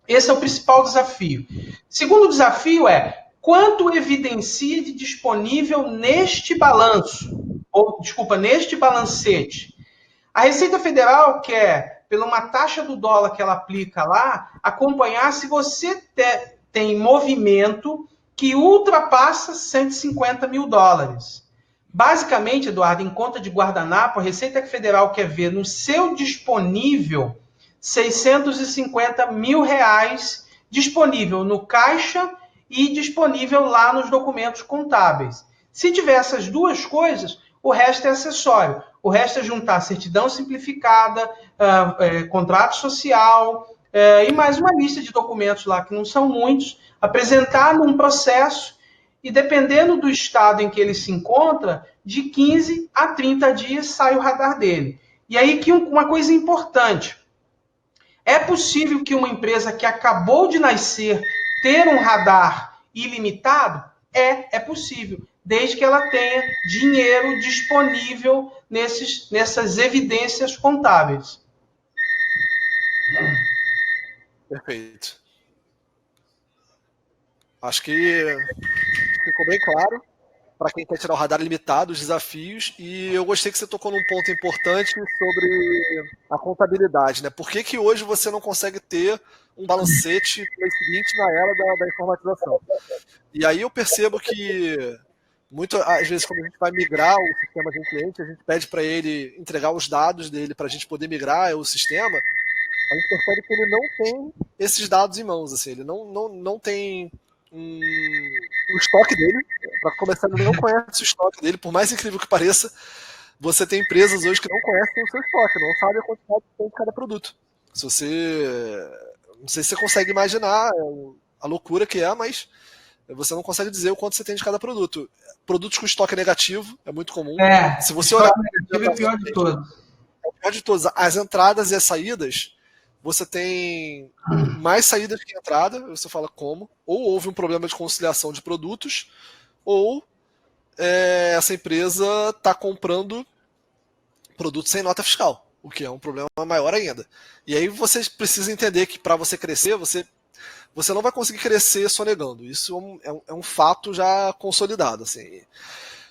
Esse é o principal desafio. Segundo desafio é quanto evidencia de disponível neste balanço, neste balancete. A Receita Federal quer, pela uma taxa do dólar que ela aplica lá, acompanhar se você tem movimento que ultrapassa 150 mil dólares. Basicamente, Eduardo, em conta de guardanapo, a Receita Federal quer ver no seu disponível 650 mil reais disponível no caixa e disponível lá nos documentos contábeis. Se tiver essas duas coisas, o resto é acessório. O resto é juntar certidão simplificada, contrato social e mais uma lista de documentos lá, que não são muitos, apresentar num processo e, dependendo do estado em que ele se encontra, de 15 a 30 dias sai o radar dele. E aí que uma coisa importante: é possível que uma empresa que acabou de nascer ter um radar ilimitado? É possível. desde que ela tenha dinheiro disponível nessas evidências contábeis. Perfeito. Acho que ficou bem claro para quem quer tirar o radar limitado, os desafios, e eu gostei que você tocou num ponto importante sobre a contabilidade, né? Por que hoje você não consegue ter um balancete no mês seguinte na era da informatização? E aí eu percebo que às vezes quando a gente vai migrar o sistema de um cliente, a gente pede para ele entregar os dados dele para a gente poder migrar o sistema, a gente percebe que ele não tem esses dados em mãos, assim, ele não tem o estoque dele. Para começar, ele não conhece o estoque dele, por mais incrível que pareça. Você tem empresas hoje que não conhecem o seu estoque, não sabem a quantidade que tem de cada produto. Se você, não sei se você consegue imaginar a loucura que é, mas você não consegue dizer o quanto você tem de cada produto. Produtos com estoque negativo é muito comum. Se você olhar, negativo é o pior de todos. É o pior de todos. As entradas e as saídas, você tem mais saídas que entrada, você fala como, ou houve um problema de conciliação de produtos, ou essa empresa está comprando produtos sem nota fiscal, o que é um problema maior ainda. E aí você precisa entender que para você crescer, você não vai conseguir crescer sonegando. Isso é um fato já consolidado. Assim.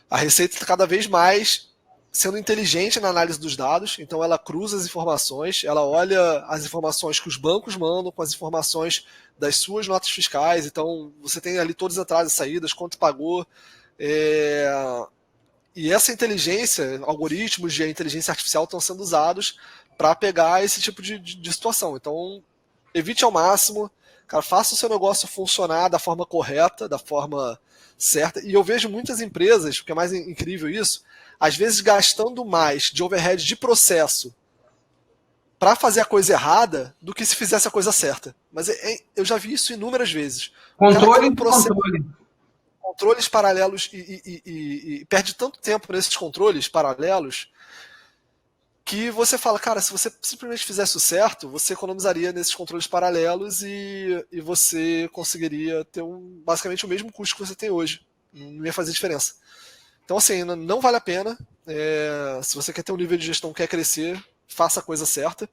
A Receita está cada vez mais sendo inteligente na análise dos dados, então ela cruza as informações, ela olha as informações que os bancos mandam com as informações das suas notas fiscais, então você tem ali todas as entradas e saídas, quanto pagou, e essa inteligência, algoritmos de inteligência artificial estão sendo usados para pegar esse tipo de situação. Então, evite ao máximo, cara, faça o seu negócio funcionar da forma correta, da forma certa. E eu vejo muitas empresas, o que é mais incrível isso, às vezes gastando mais de overhead de processo para fazer a coisa errada do que se fizesse a coisa certa. Mas eu já vi isso inúmeras vezes. Controles paralelos e perde tanto tempo nesses controles paralelos que você fala, cara, se você simplesmente fizesse o certo, você economizaria nesses controles paralelos e você conseguiria ter basicamente o mesmo custo que você tem hoje. Não ia fazer diferença. Então, assim, não vale a pena. Se você quer ter um nível de gestão, quer crescer, faça a coisa certa.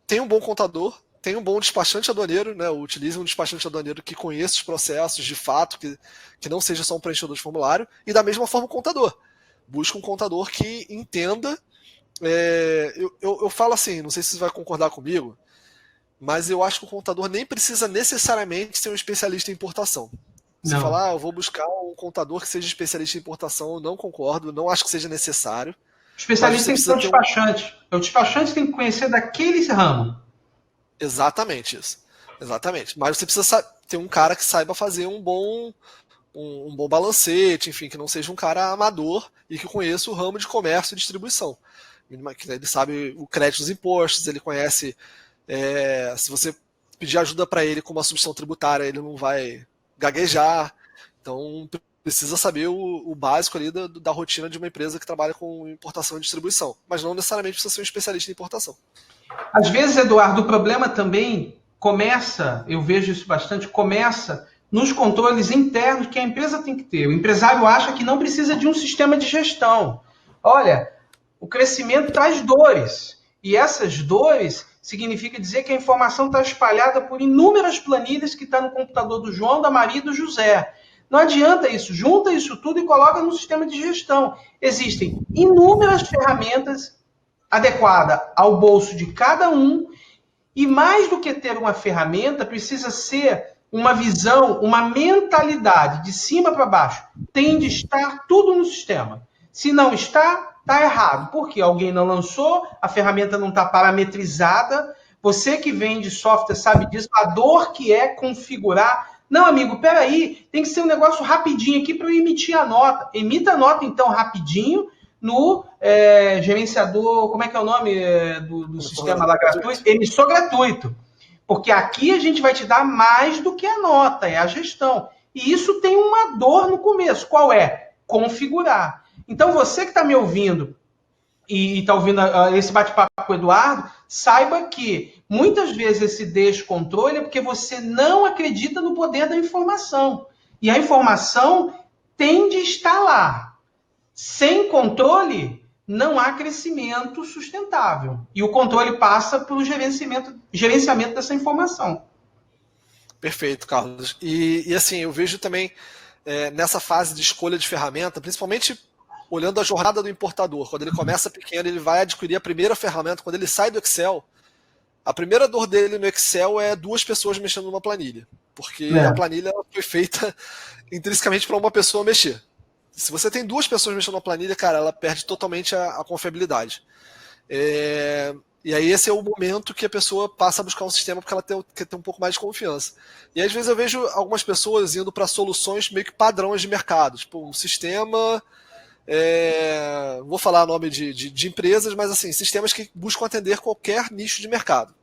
Tenha um bom contador, tenha um bom despachante aduaneiro, né? Utilize um despachante aduaneiro que conheça os processos de fato, que não seja só um preenchedor de formulário, e da mesma forma o contador. Busque um contador que entenda. Eu falo assim, não sei se você vai concordar comigo, mas eu acho que o contador nem precisa necessariamente ser um especialista em importação. Você falar, eu vou buscar um contador que seja especialista em importação, eu não concordo, não acho que seja necessário. O especialista tem que ser um despachante. O despachante tem que conhecer daquele ramo. Exatamente isso. Exatamente. Mas você precisa ter um cara que saiba fazer um bom balancete, enfim, que não seja um cara amador e que conheça o ramo de comércio e distribuição. Ele sabe o crédito dos impostos, ele conhece. Se você pedir ajuda para ele com uma substituição tributária, ele não vai gaguejar. Então, precisa saber o básico ali da rotina de uma empresa que trabalha com importação e distribuição. Mas não necessariamente precisa ser um especialista em importação. Às vezes, Eduardo, o problema também começa, eu vejo isso bastante, começa nos controles internos que a empresa tem que ter. O empresário acha que não precisa de um sistema de gestão. Olha, o crescimento traz dores. E essas dores significa dizer que a informação está espalhada por inúmeras planilhas que estão no computador do João, da Maria e do José. Não adianta isso. Junta isso tudo e coloca no sistema de gestão. Existem inúmeras ferramentas adequadas ao bolso de cada um. E mais do que ter uma ferramenta, precisa ser uma visão, uma mentalidade de cima para baixo. Tem de estar tudo no sistema. Se não está, está errado. Porque alguém não lançou, a ferramenta não está parametrizada. Você que vende software sabe disso, a dor que é configurar. Não, amigo, peraí, tem que ser um negócio rapidinho aqui para eu emitir a nota. Emita a nota, então, rapidinho, no gerenciador, como é que é o nome do sistema lá gratuito? Emissor gratuito. Porque aqui a gente vai te dar mais do que a nota, é a gestão. E isso tem uma dor no começo. Qual é? Configurar. Então, você que está me ouvindo e está ouvindo esse bate-papo com o Eduardo, saiba que muitas vezes esse descontrole é porque você não acredita no poder da informação. E a informação tende a estar lá. Sem controle, não há crescimento sustentável. E o controle passa pelo gerenciamento dessa informação. Perfeito, Carlos. E assim, eu vejo também nessa fase de escolha de ferramenta, principalmente olhando a jornada do importador. Quando ele começa pequeno, ele vai adquirir a primeira ferramenta. Quando ele sai do Excel, a primeira dor dele no Excel é 2 pessoas mexendo numa planilha. Porque a planilha foi feita intrinsecamente para uma pessoa mexer. Se você tem 2 pessoas mexendo na planilha, cara, ela perde totalmente a confiabilidade. E aí esse é o momento que a pessoa passa a buscar um sistema porque ela quer ter um pouco mais de confiança. E às vezes eu vejo algumas pessoas indo para soluções meio que padrões de mercado. Tipo, um sistema... vou falar nome de empresas, mas assim, sistemas que buscam atender qualquer nicho de mercado.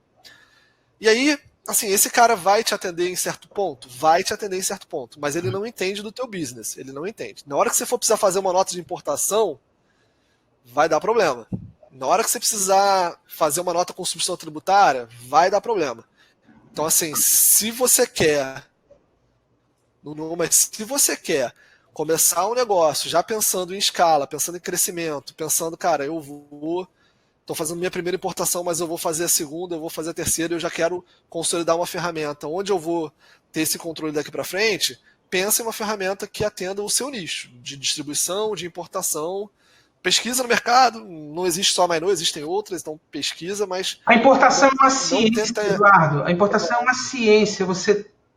E aí, assim, esse cara vai te atender em certo ponto? Vai te atender em certo ponto, mas ele não entende do teu business, ele não entende. Na hora que você for precisar fazer uma nota de importação, vai dar problema. Na hora que você precisar fazer uma nota com substituição tributária, vai dar problema. Então, assim, se você quer começar um negócio já pensando em escala, pensando em crescimento, pensando, cara, estou fazendo minha primeira importação, mas eu vou fazer a segunda, eu vou fazer a terceira, eu já quero consolidar uma ferramenta. Onde eu vou ter esse controle daqui para frente? Pensa em uma ferramenta que atenda o seu nicho, de distribuição, de importação. Pesquisa no mercado, não existe só a Mainô, existem outras, então pesquisa, mas... A importação é uma ciência, Eduardo. A importação é uma ciência.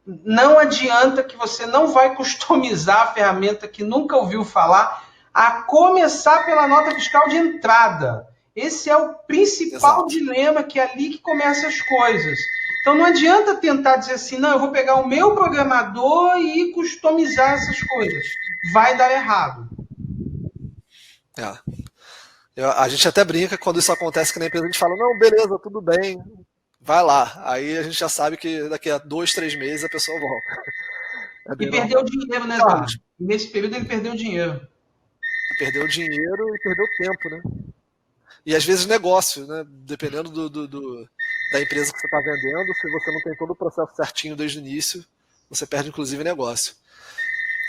Não adianta que você não vai customizar a ferramenta que nunca ouviu falar, a começar pela nota fiscal de entrada. Esse é o principal dilema, que é ali que começam as coisas. Então não adianta tentar dizer assim, não, eu vou pegar o meu programador e customizar essas coisas. Vai dar errado. A gente até brinca quando isso acontece que na empresa a gente fala, não, beleza, tudo bem, vai lá. Aí a gente já sabe que daqui a 2, 3 meses a pessoa volta. E perdeu dinheiro, né, Eduardo? Nesse período ele perdeu dinheiro. Perdeu dinheiro e perdeu tempo, né? E às vezes negócio, né? Dependendo da empresa que você está vendendo, se você não tem todo o processo certinho desde o início, você perde inclusive negócio.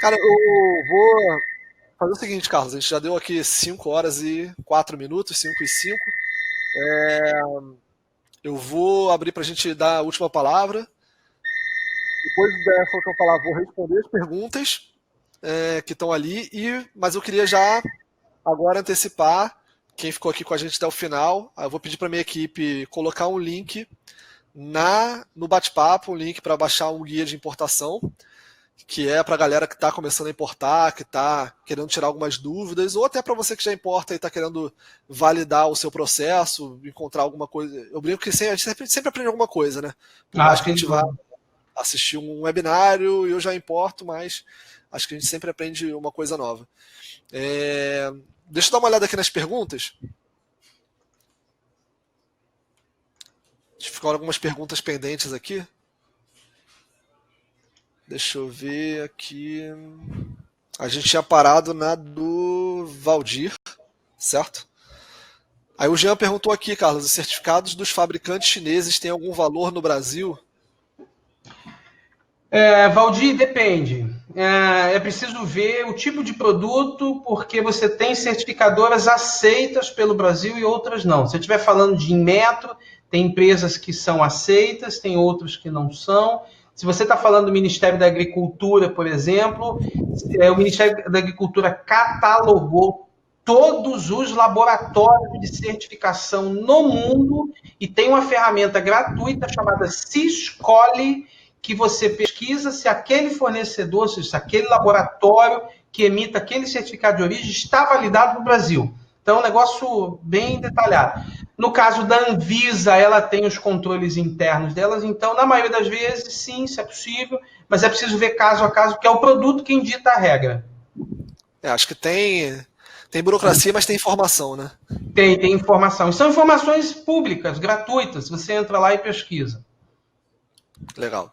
Cara, eu vou fazer o seguinte, Carlos, a gente já deu aqui 5 horas e 4 minutos, 5 e 5. Eu vou abrir para a gente dar a última palavra. Depois dessa última palavra, vou responder as perguntas que estão ali, mas eu queria já agora antecipar quem ficou aqui com a gente até o final. Eu vou pedir para a minha equipe colocar um link no bate-papo, um link para baixar um guia de importação, que é para a galera que está começando a importar, que está querendo tirar algumas dúvidas, ou até para você que já importa e está querendo validar o seu processo, encontrar alguma coisa. Eu brinco que a gente sempre aprende alguma coisa, né? Por mais que a gente vá assistir um webinário e eu já importo, mas acho que a gente sempre aprende uma coisa nova. Deixa eu dar uma olhada aqui nas perguntas. Ficaram algumas perguntas pendentes aqui. Deixa eu ver aqui. A gente tinha parado na do Valdir, certo? Aí o Jean perguntou aqui, Carlos, os certificados dos fabricantes chineses têm algum valor no Brasil? Valdir, depende. É preciso ver o tipo de produto, porque você tem certificadoras aceitas pelo Brasil e outras não. Se você estiver falando de Inmetro, tem empresas que são aceitas, tem outras que não são. Se você está falando do Ministério da Agricultura, por exemplo, o Ministério da Agricultura catalogou todos os laboratórios de certificação no mundo e tem uma ferramenta gratuita chamada Syscole, que você pesquisa se aquele fornecedor, se aquele laboratório que emita aquele certificado de origem está validado no Brasil. Então, é um negócio bem detalhado. No caso da Anvisa, ela tem os controles internos delas, então, na maioria das vezes, sim, isso é possível, mas é preciso ver caso a caso, porque é o produto quem dita a regra. Acho que tem burocracia, mas tem informação, né? Tem informação. E são informações públicas, gratuitas, você entra lá e pesquisa. Legal.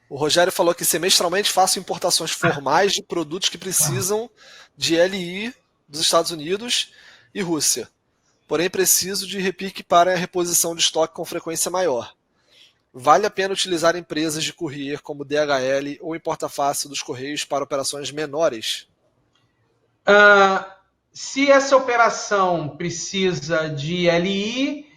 O Rogério falou que semestralmente faço importações formais de produtos que precisam de LI dos Estados Unidos e Rússia. Porém, preciso de repique para a reposição de estoque com frequência maior. Vale a pena utilizar empresas de courier como DHL ou Importa Fácil dos Correios para operações menores? Se essa operação precisa de LI,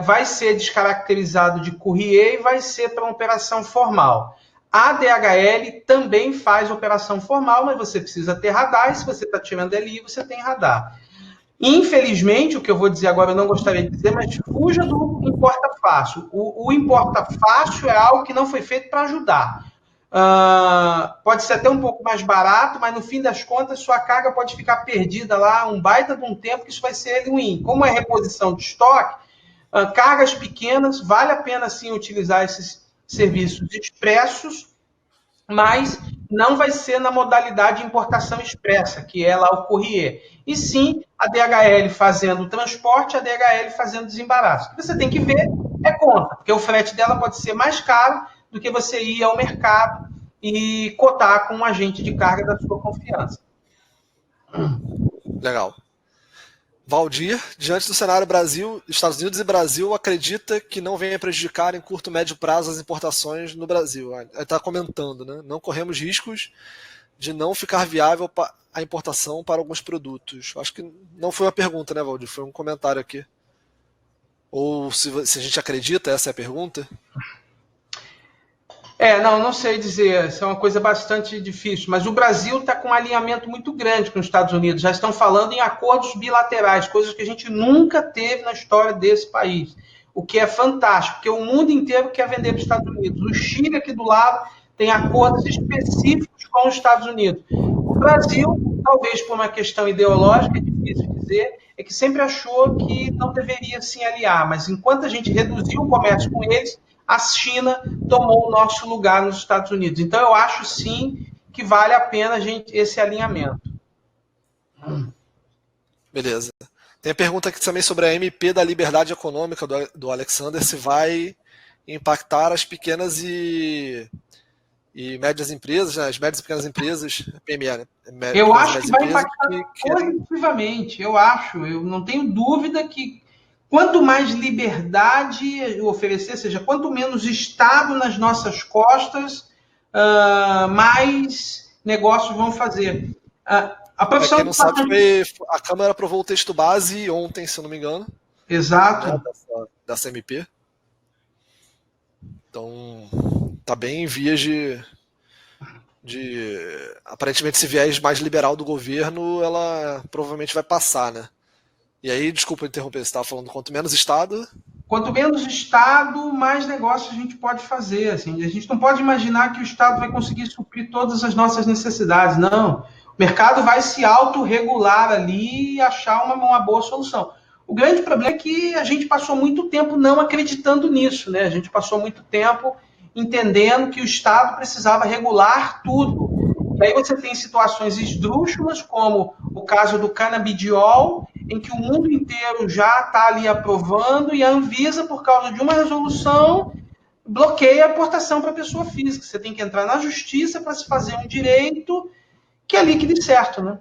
vai ser descaracterizado de courrier e vai ser para uma operação formal. A DHL também faz operação formal, mas você precisa ter radar, e se você está tirando LI, você tem radar. Infelizmente, o que eu vou dizer agora eu não gostaria de dizer, mas fuja do importa fácil. O importa fácil é algo que não foi feito para ajudar. Pode ser até um pouco mais barato, mas no fim das contas, sua carga pode ficar perdida lá um baita de um tempo, que isso vai ser ruim. Como é reposição de estoque, cargas pequenas, vale a pena sim utilizar esses serviços expressos, mas não vai ser na modalidade de importação expressa, que é lá o courrier. E sim, a DHL fazendo o transporte, a DHL fazendo o desembaraço. O que você tem que ver é conta, porque o frete dela pode ser mais caro do que você ir ao mercado e cotar com um agente de carga da sua confiança. Legal. Valdir, diante do cenário Brasil, Estados Unidos e Brasil, acredita que não venha prejudicar em curto e médio prazo as importações no Brasil. Ele está comentando, né? Não corremos riscos de não ficar viável a importação para alguns produtos. Acho que não foi uma pergunta, né, Valdir? Foi um comentário aqui. Ou se a gente acredita, essa é a pergunta? Não sei dizer, isso é uma coisa bastante difícil, mas o Brasil está com um alinhamento muito grande com os Estados Unidos, já estão falando em acordos bilaterais, coisas que a gente nunca teve na história desse país, o que é fantástico, porque o mundo inteiro quer vender para os Estados Unidos. O Chile aqui do lado tem acordos específicos com os Estados Unidos. O Brasil, talvez por uma questão ideológica, é difícil dizer, é que sempre achou que não deveria se aliar, mas enquanto a gente reduziu o comércio com eles, a China tomou o nosso lugar nos Estados Unidos. Então, eu acho, sim, que vale a pena esse alinhamento. Beleza. Tem a pergunta aqui também sobre a MP da liberdade econômica do Alexander, se vai impactar as pequenas e médias empresas, né? As médias e pequenas empresas, PME, né? Eu acho que vai impactar positivamente. Eu não tenho dúvida que quanto mais liberdade oferecer, seja, quanto menos Estado nas nossas costas, mais negócios vão fazer. A profissão quem não sabe, a Câmara aprovou o texto base ontem, se eu não me engano. Exato. Né, dessa MP. Então, tá bem em vias de aparentemente, esse viés mais liberal do governo, ela provavelmente vai passar, né? E aí, desculpa interromper, você estava falando quanto menos Estado... Quanto menos Estado, mais negócio a gente pode fazer. Assim. A gente não pode imaginar que o Estado vai conseguir suprir todas as nossas necessidades. Não. O mercado vai se autorregular ali e achar uma boa solução. O grande problema é que a gente passou muito tempo não acreditando nisso. Né? A gente passou muito tempo entendendo que o Estado precisava regular tudo. E aí você tem situações esdrúxulas, como o caso do canabidiol, em que o mundo inteiro já está ali aprovando e a Anvisa, por causa de uma resolução, bloqueia a importação para a pessoa física. Você tem que entrar na justiça para se fazer um direito que é líquido e certo, né?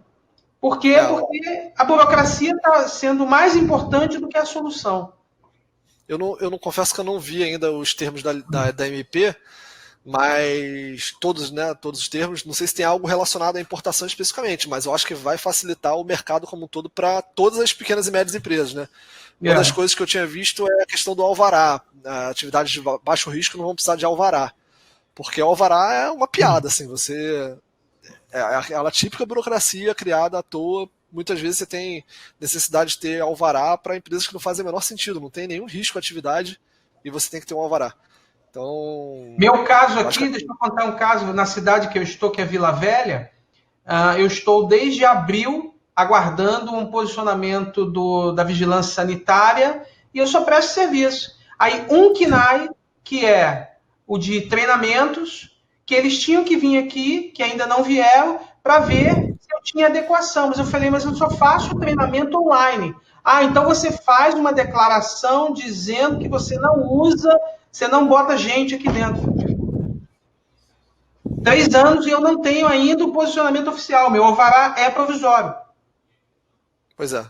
Por quê? Porque a burocracia está sendo mais importante do que a solução. Eu não confesso que eu não vi ainda os termos da MP, mas todos os termos, não sei se tem algo relacionado à importação especificamente, mas eu acho que vai facilitar o mercado como um todo para todas as pequenas e médias empresas, né? Uma das coisas que eu tinha visto é a questão do alvará. Atividades de baixo risco não vão precisar de alvará, porque o alvará é uma piada, assim, é aquela típica burocracia criada à toa. Muitas vezes você tem necessidade de ter alvará para empresas que não fazem o menor sentido, não tem nenhum risco à atividade e você tem que ter um alvará. Então, meu caso aqui, deixa eu contar um caso na cidade que eu estou, que é Vila Velha. Eu estou desde abril aguardando um posicionamento da vigilância sanitária e eu só presto serviço. Aí um KNAI, que é o de treinamentos, que eles tinham que vir aqui, que ainda não vieram, para ver se eu tinha adequação. Mas eu falei, mas eu só faço treinamento online. Então você faz uma declaração dizendo que você não usa, você não bota gente aqui dentro. 3 anos e eu não tenho ainda o posicionamento oficial. Meu alvará é provisório. Pois é.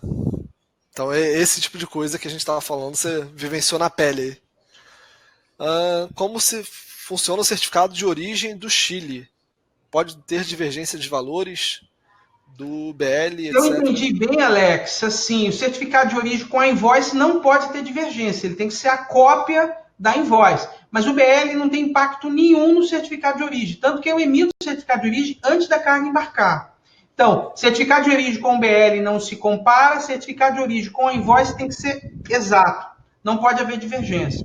Então é esse tipo de coisa que a gente estava falando, você vivenciou na pele. Como se funciona o certificado de origem do Chile? Pode ter divergência de valores do BL, Eu etc. entendi bem, Alex, assim, o certificado de origem com a invoice não pode ter divergência, ele tem que ser a cópia da invoice. Mas o BL não tem impacto nenhum no certificado de origem, tanto que eu emito o certificado de origem antes da carga embarcar. Então, certificado de origem com o BL não se compara, certificado de origem com a invoice tem que ser exato, não pode haver divergência.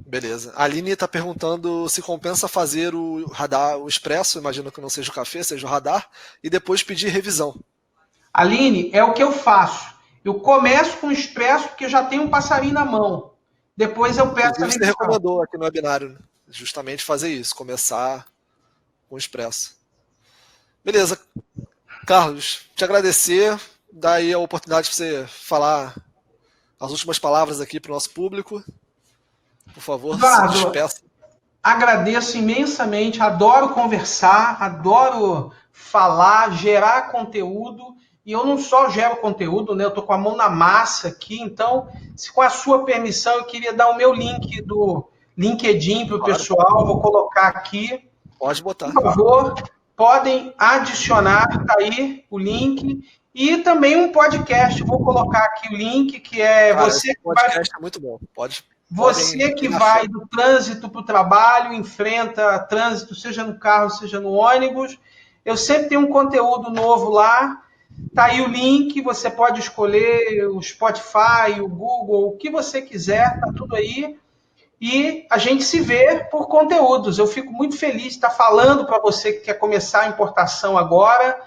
Beleza. A Aline está perguntando se compensa fazer o radar, o expresso, imagino que não seja o café, seja o radar, e depois pedir revisão. Aline, é o que eu faço. Eu começo com o expresso porque eu já tenho um passarinho na mão. Depois eu peço a Inclusive, você revisão. recomendou aqui no webinário, né? Justamente fazer isso, começar com o expresso. Beleza. Carlos, te agradecer, dar aí a oportunidade para você falar as últimas palavras aqui para o nosso público. Por favor, se Eduardo, despeça. agradeço imensamente, adoro conversar, adoro falar, gerar conteúdo. E eu não só gero conteúdo, né? Eu estou com a mão na massa aqui. Então, se com a sua permissão, eu queria dar o meu link do LinkedIn para o Claro, pessoal. Vou colocar aqui. pode botar. Por favor, podem adicionar, tá aí o link. E também um podcast. Vou colocar aqui o link, que é Cara, esse podcast é muito bom. Podem você que ir na vai fé. do trânsito para o trabalho, enfrenta trânsito, seja no carro, seja no ônibus. Eu sempre tenho um conteúdo novo lá. Tá aí o link, você pode escolher o Spotify, o Google, o que você quiser, tá tudo aí. E a gente se vê por conteúdos. Eu fico muito feliz de estar falando para você que quer começar a importação agora.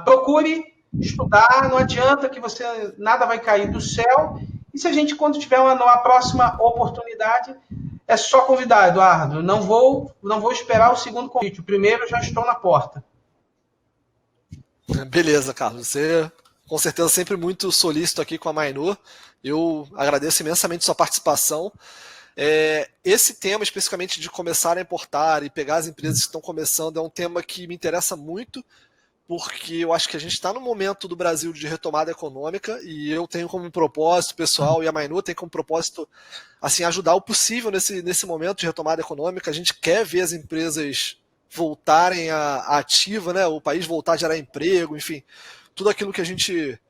Procure estudar, não adianta que você nada vai cair do céu. E se a gente, quando tiver uma próxima oportunidade, é só convidar, Eduardo. Não vou esperar o segundo convite. O primeiro eu já estou na porta. Beleza, Carlos. Você com certeza sempre muito solícito aqui com a Mainô. Eu agradeço imensamente sua participação. Esse tema especificamente de começar a importar e pegar as empresas que estão começando é um tema que me interessa muito, porque eu acho que a gente está no momento do Brasil de retomada econômica e eu tenho como propósito pessoal e a Mainô tem como propósito assim, ajudar o possível nesse momento de retomada econômica. A gente quer ver as empresas voltarem à ativa, né? O país voltar a gerar emprego, enfim, tudo aquilo que a gente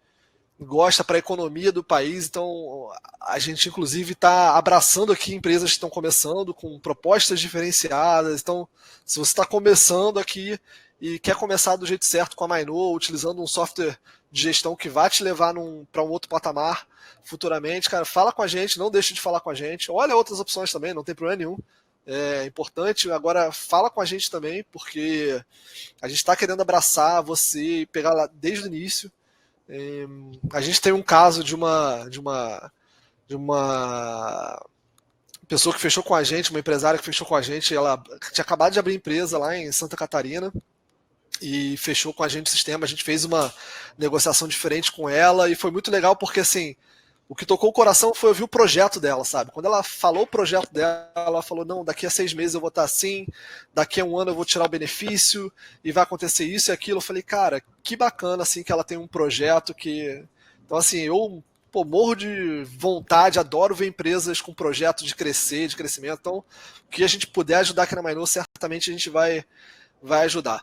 gosta para a economia do país. Então, a gente inclusive está abraçando aqui empresas que estão começando com propostas diferenciadas. Então, se você está começando aqui e quer começar do jeito certo com a Mainô, utilizando um software de gestão que vai te levar para um outro patamar futuramente, cara, fala com a gente, não deixe de falar com a gente. Olha outras opções também, não tem problema nenhum. É importante. Agora, fala com a gente também, porque a gente está querendo abraçar você e pegar lá desde o início. A gente tem um caso de uma pessoa que fechou com a gente, uma empresária que fechou com a gente. Ela tinha acabado de abrir empresa lá em Santa Catarina e fechou com a gente o sistema. A gente fez uma negociação diferente com ela e foi muito legal porque, assim, o que tocou o coração foi ouvir o projeto dela, sabe? Quando ela falou o projeto dela, ela falou, não, daqui a 6 meses eu vou estar assim, daqui a 1 ano eu vou tirar o benefício e vai acontecer isso e aquilo. Eu falei, cara, que bacana, assim, que ela tem um projeto que... Então, assim, eu morro de vontade, adoro ver empresas com projeto de crescer, de crescimento. Então, o que a gente puder ajudar aqui na Mainô, certamente a gente vai ajudar.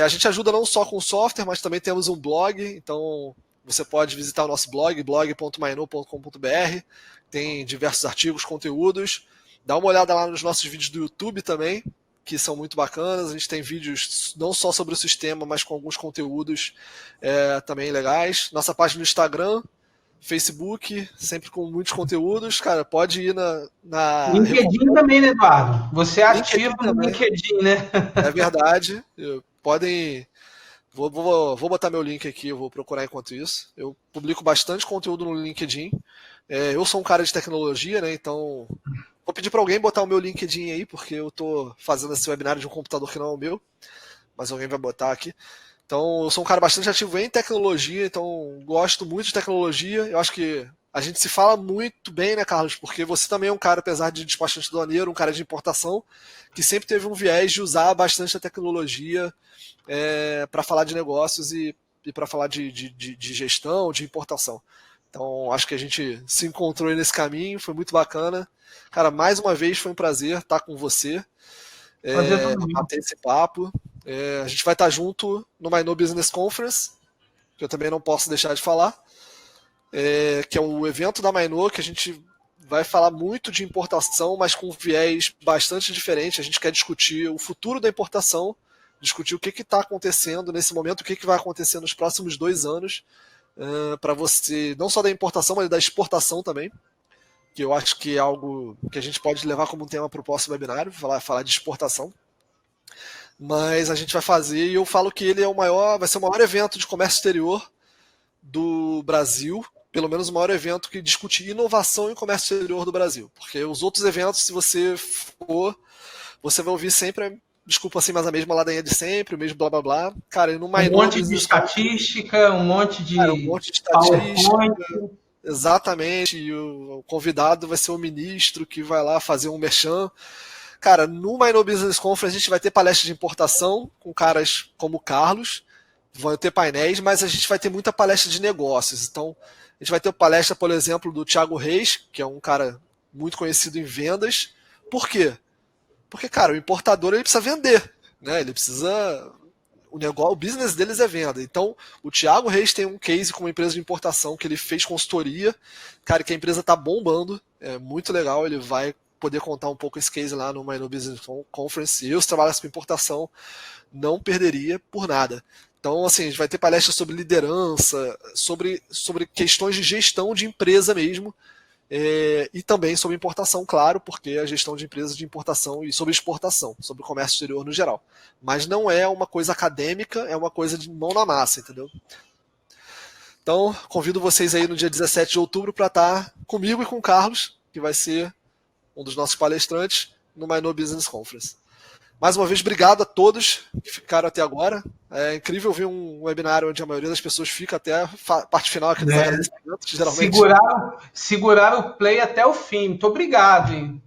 A gente ajuda não só com software, mas também temos um blog, então você pode visitar o nosso blog, blog.mainô.com.br, tem diversos artigos, conteúdos. Dá uma olhada lá nos nossos vídeos do YouTube também, que são muito bacanas. A gente tem vídeos não só sobre o sistema, mas com alguns conteúdos também legais. Nossa página no Instagram, Facebook, sempre com muitos conteúdos. Cara, pode ir na LinkedIn também, né, Eduardo? Você é LinkedIn ativo no também. LinkedIn, né? É verdade. Podem... Vou botar meu link aqui, eu vou procurar enquanto isso. Eu publico bastante conteúdo no LinkedIn. Eu sou um cara de tecnologia, né? Então, vou pedir para alguém botar o meu LinkedIn aí, porque eu estou fazendo esse webinário de um computador que não é o meu, mas alguém vai botar aqui. Então, eu sou um cara bastante ativo em tecnologia, então gosto muito de tecnologia. Eu acho que a gente se fala muito bem, né, Carlos? Porque você também é um cara, apesar de despachante aduaneiro, um cara de importação, que sempre teve um viés de usar bastante a tecnologia para falar de negócios e para falar de gestão, de importação. Então, acho que a gente se encontrou aí nesse caminho, foi muito bacana. Cara, mais uma vez foi um prazer estar com você, Prazer todo meu. bater esse papo. A gente vai estar junto no Mainô Business Conference, que eu também não posso deixar de falar, que é o evento da Mainô, que a gente vai falar muito de importação, mas com um viés bastante diferente. A gente quer discutir o futuro da importação, discutir o que está acontecendo nesse momento, o que vai acontecer nos próximos 2 anos, para você, não só da importação, mas da exportação também, que eu acho que é algo que a gente pode levar como um tema para o próximo webinário, falar de exportação. Mas a gente vai fazer, e eu falo que ele vai ser o maior evento de comércio exterior do Brasil, pelo menos o maior evento que discute inovação em comércio exterior do Brasil. Porque os outros eventos, se você for, você vai ouvir sempre, desculpa assim, mas a mesma ladainha de sempre, o mesmo blá blá blá. Cara, e no Um monte de estatística, um monte de estatística. Exatamente, e o convidado vai ser o ministro que vai lá fazer um merchan. Cara, no Mainô Business Conference a gente vai ter palestra de importação com caras como o Carlos, vão ter painéis, mas a gente vai ter muita palestra de negócios. Então, a gente vai ter palestra, por exemplo, do Thiago Reis, que é um cara muito conhecido em vendas. Por quê? Porque, cara, o importador ele precisa vender, né? Ele precisa... O business deles é venda. Então, o Thiago Reis tem um case com uma empresa de importação que ele fez consultoria, cara, que a empresa tá bombando, é muito legal, ele vai poder contar um pouco esse case lá no Mainô Business Conference. Eu, se trabalhasse com importação, não perderia por nada. Então, assim, a gente vai ter palestras sobre liderança, sobre questões de gestão de empresa mesmo, e também sobre importação, claro, porque a gestão de empresas de importação e sobre exportação, sobre o comércio exterior no geral. Mas não é uma coisa acadêmica, é uma coisa de mão na massa, entendeu? Então, convido vocês aí no dia 17 de outubro para estar comigo e com o Carlos, que vai ser um dos nossos palestrantes no Mainô Business Conference. Mais uma vez, obrigado a todos que ficaram até agora. É incrível ver um webinar onde a maioria das pessoas fica até a parte final aqui dos agradecimentos, geralmente. Segurar o play até o fim. Muito obrigado, hein?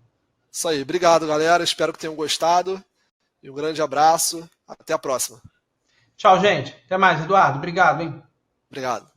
Isso aí. Obrigado, galera. Espero que tenham gostado. E um grande abraço. Até a próxima. Tchau, gente. Até mais, Eduardo. Obrigado, hein? Obrigado.